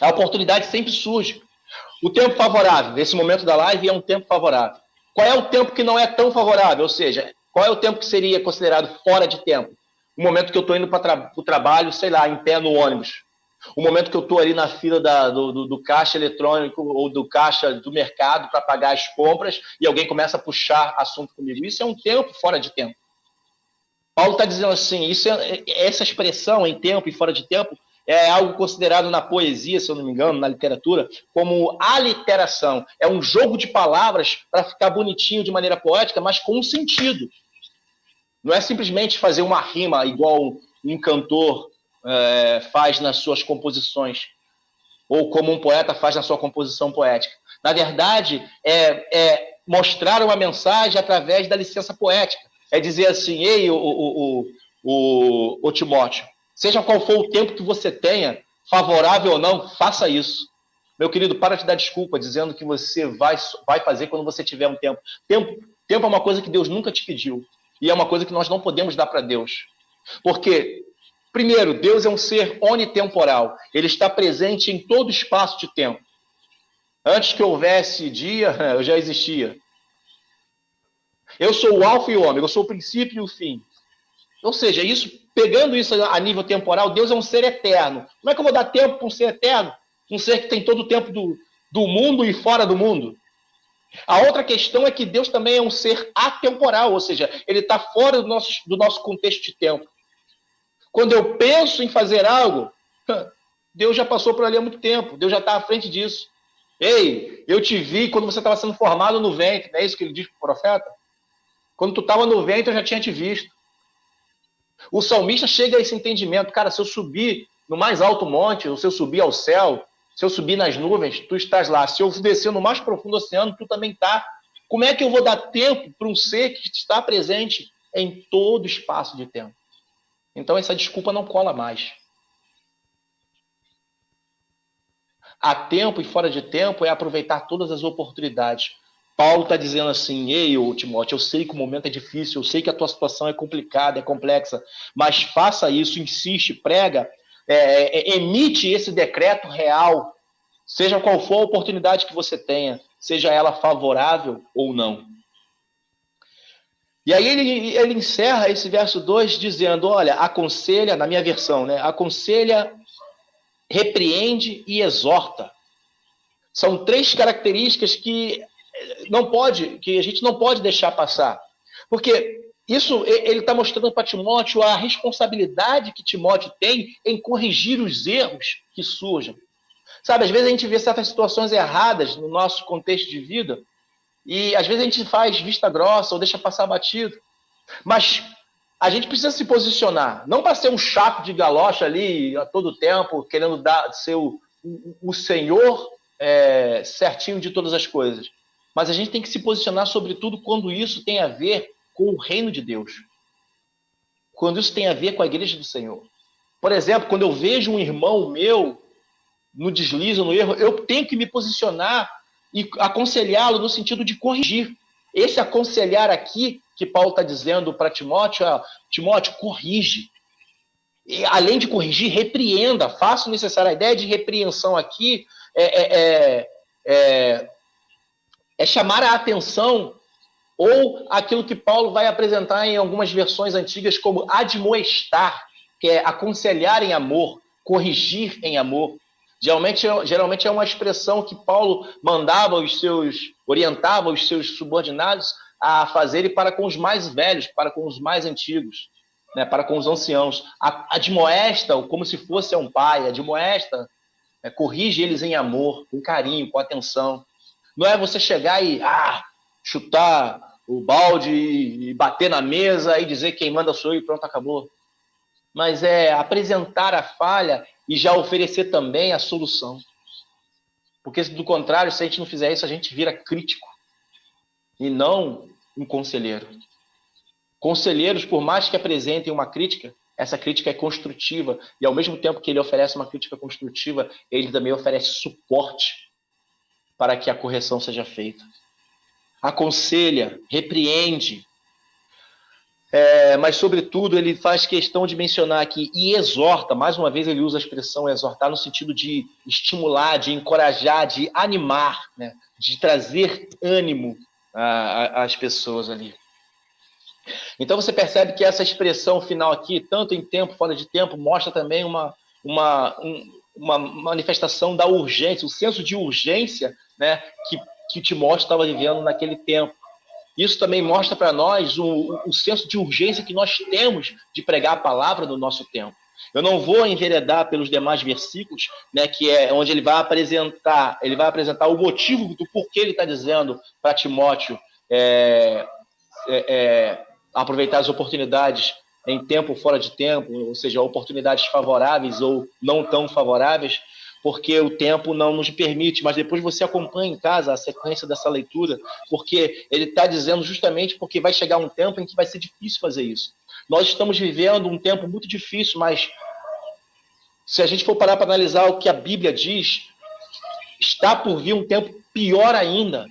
A oportunidade sempre surge. O tempo favorável, esse momento da live é um tempo favorável. Qual é o tempo que não é tão favorável? Ou seja, qual é o tempo que seria considerado fora de tempo? O momento que eu estou indo para o trabalho, sei lá, em pé no ônibus. O momento que eu estou ali na fila do caixa eletrônico ou do caixa do mercado para pagar as compras e alguém começa a puxar assunto comigo. Isso é um tempo fora de tempo. Paulo está dizendo assim, essa expressão em tempo e fora de tempo é algo considerado na poesia, se eu não me engano, na literatura, como aliteração. É um jogo de palavras para ficar bonitinho de maneira poética, mas com um sentido. Não é simplesmente fazer uma rima igual um cantor faz nas suas composições, ou como um poeta faz na sua composição poética. Na verdade, é mostrar uma mensagem através da licença poética. É dizer assim, ei, o Timóteo, seja qual for o tempo que você tenha, favorável ou não, faça isso. Meu querido, para de dar desculpa dizendo que você vai fazer quando você tiver um tempo. Tempo é uma coisa que Deus nunca te pediu. E é uma coisa que nós não podemos dar para Deus. Porque, primeiro, Deus é um ser onitemporal. Ele está presente em todo espaço de tempo. Antes que houvesse dia, eu já existia. Eu sou o alfa e o ômega, eu sou o princípio e o fim. Ou seja, isso pegando isso a nível temporal, Deus é um ser eterno. Como é que eu vou dar tempo para um ser eterno? Um ser que tem todo o tempo do mundo e fora do mundo. A outra questão é que Deus também é um ser atemporal, ou seja, ele está fora do nosso contexto de tempo. Quando eu penso em fazer algo, Deus já passou por ali há muito tempo, Deus já está à frente disso. Ei, eu te vi quando você estava sendo formado no ventre, não é isso que ele diz para o profeta? Quando tu estava no ventre, eu já tinha te visto. O salmista chega a esse entendimento, cara, se eu subir no mais alto monte, ou se eu subir ao céu, se eu subir nas nuvens, tu estás lá. Se eu descer no mais profundo oceano, tu também está. Como é que eu vou dar tempo para um ser que está presente em todo o espaço de tempo? Então essa desculpa não cola mais. Há tempo e fora de tempo é aproveitar todas as oportunidades. Paulo está dizendo assim, ei, Timóteo, eu sei que o momento é difícil, eu sei que a tua situação é complicada, é complexa, mas faça isso, insiste, prega, emite esse decreto real, seja qual for a oportunidade que você tenha, seja ela favorável ou não. E aí ele encerra esse verso 2 dizendo, olha, aconselha, na minha versão, né, aconselha, repreende e exorta. São 3 características que a gente não pode deixar passar. Porque isso ele está mostrando para Timóteo a responsabilidade que Timóteo tem em corrigir os erros que surgem. Sabe, às vezes a gente vê certas situações erradas no nosso contexto de vida e às vezes a gente faz vista grossa ou deixa passar batido. Mas a gente precisa se posicionar, não para ser um chato de galocha ali a todo tempo, querendo ser o senhor certinho de todas as coisas. Mas a gente tem que se posicionar, sobretudo, quando isso tem a ver com o reino de Deus. Quando isso tem a ver com a igreja do Senhor. Por exemplo, quando eu vejo um irmão meu no deslize, no erro, eu tenho que me posicionar e aconselhá-lo no sentido de corrigir. Esse aconselhar aqui, que Paulo está dizendo para Timóteo, Timóteo, corrige. E, além de corrigir, repreenda, faça o necessário. A ideia de repreensão aqui é chamar a atenção, ou aquilo que Paulo vai apresentar em algumas versões antigas como admoestar, que é aconselhar em amor, corrigir em amor. Geralmente é uma expressão que Paulo orientava os seus subordinados a fazerem para com os mais velhos, para com os mais antigos, né, para com os anciãos. Admoesta como se fosse um pai, admoesta, corrige eles em amor, com carinho, com atenção. Não é você chegar e chutar o balde e bater na mesa e dizer quem manda sou eu e pronto, acabou. Mas é apresentar a falha e já oferecer também a solução. Porque, do contrário, se a gente não fizer isso, a gente vira crítico e não um conselheiro. Conselheiros, por mais que apresentem uma crítica, essa crítica é construtiva e, ao mesmo tempo que ele oferece uma crítica construtiva, ele também oferece suporte para que a correção seja feita. Aconselha, repreende, mas, sobretudo, ele faz questão de mencionar aqui e exorta. Mais uma vez ele usa a expressão exortar no sentido de estimular, de encorajar, de animar, né? De trazer ânimo às pessoas ali. Então você percebe que essa expressão final aqui, tanto em tempo, fora de tempo, mostra também uma manifestação da urgência, o senso de urgência, né, que Timóteo estava vivendo naquele tempo. Isso também mostra para nós o senso de urgência que nós temos de pregar a palavra no nosso tempo. Eu não vou enveredar pelos demais versículos, né, que é onde ele vai apresentar o motivo do porquê ele está dizendo para Timóteo aproveitar as oportunidades em tempo ou fora de tempo, ou seja, oportunidades favoráveis ou não tão favoráveis, porque o tempo não nos permite, mas depois você acompanha em casa a sequência dessa leitura, porque ele está dizendo justamente porque vai chegar um tempo em que vai ser difícil fazer isso. Nós estamos vivendo um tempo muito difícil, mas se a gente for parar para analisar o que a Bíblia diz, está por vir um tempo pior ainda.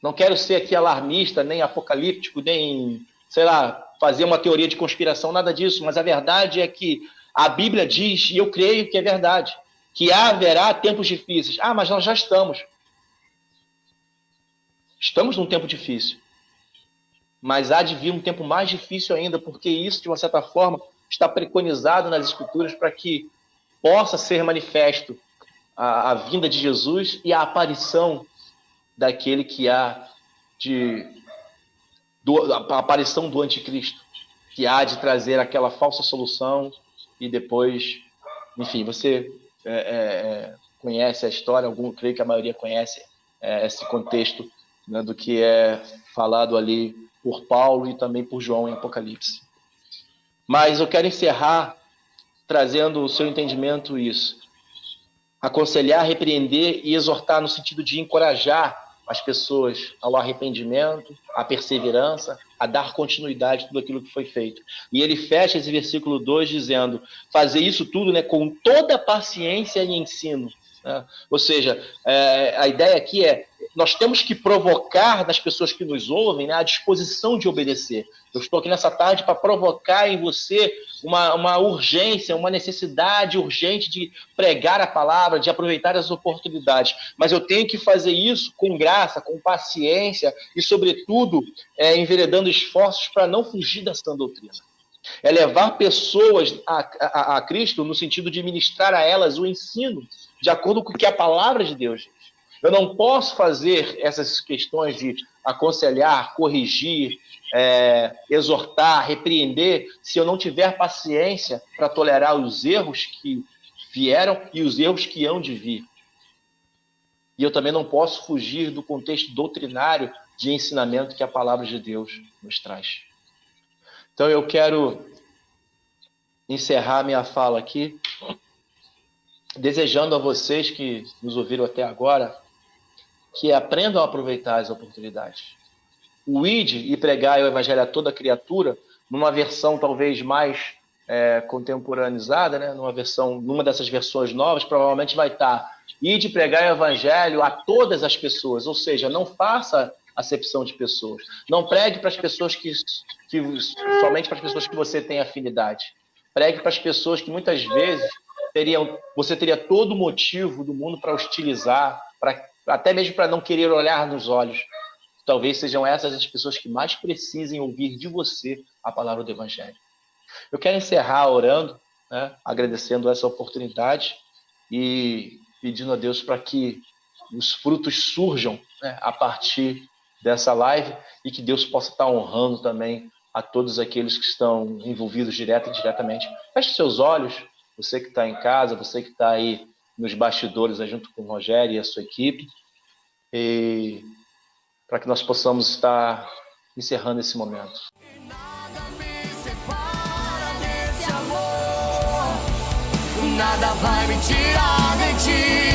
Não quero ser aqui alarmista, nem apocalíptico, nem, sei lá, fazer uma teoria de conspiração, nada disso, mas a verdade é que a Bíblia diz, e eu creio que é verdade, que haverá tempos difíceis. Mas nós já estamos. Estamos num tempo difícil. mas há de vir um tempo mais difícil ainda, porque isso, de uma certa forma, está preconizado nas Escrituras para que possa ser manifesto a vinda de Jesus e a aparição daquele que há a aparição do anticristo, que há de trazer aquela falsa solução e depois, enfim, você conhece a história, creio que a maioria conhece esse contexto, né, do que é falado ali por Paulo e também por João em Apocalipse. Mas eu quero encerrar trazendo o seu entendimento isso. Aconselhar, repreender e exortar no sentido de encorajar as pessoas ao arrependimento, à perseverança, a dar continuidade a tudo aquilo que foi feito. E ele fecha esse versículo 2 dizendo, fazer isso tudo, né, com toda paciência e ensino. Né? Ou seja, a ideia aqui nós temos que provocar nas pessoas que nos ouvem, né, a disposição de obedecer. Eu estou aqui nessa tarde para provocar em você uma urgência, uma necessidade urgente de pregar a palavra, de aproveitar as oportunidades. Mas eu tenho que fazer isso com graça, com paciência e, sobretudo, enveredando esforços para não fugir da sã doutrina. É levar pessoas a Cristo no sentido de ministrar a elas o ensino de acordo com o que a palavra de Deus diz. Eu não posso fazer essas questões de aconselhar, corrigir, exortar, repreender, se eu não tiver paciência para tolerar os erros que vieram e os erros que hão de vir. E eu também não posso fugir do contexto doutrinário de ensinamento que a palavra de Deus nos traz. Então eu quero encerrar minha fala aqui, desejando a vocês que nos ouviram até agora, que aprendam a aproveitar as oportunidades. O ide e pregar o evangelho a toda criatura, numa versão talvez mais contemporaneizada, né? Numa dessas versões novas, provavelmente vai estar ide e pregar o evangelho a todas as pessoas, ou seja, não faça acepção de pessoas. Não pregue para as pessoas somente para as pessoas que você tem afinidade. Pregue para as pessoas que muitas vezes você teria todo o motivo do mundo para hostilizar, até mesmo para não querer olhar nos olhos. Talvez sejam essas as pessoas que mais precisem ouvir de você a palavra do Evangelho. Eu quero encerrar orando, né, agradecendo essa oportunidade e pedindo a Deus para que os frutos surjam, né, a partir dessa live e que Deus possa estar honrando também a todos aqueles que estão envolvidos direto e indiretamente. Feche seus olhos, você que está em casa, você que está aí nos bastidores, junto com o Rogério e a sua equipe, e para que nós possamos estar encerrando esse momento. Nada me separa desse amor, nada vai me tirar de ti.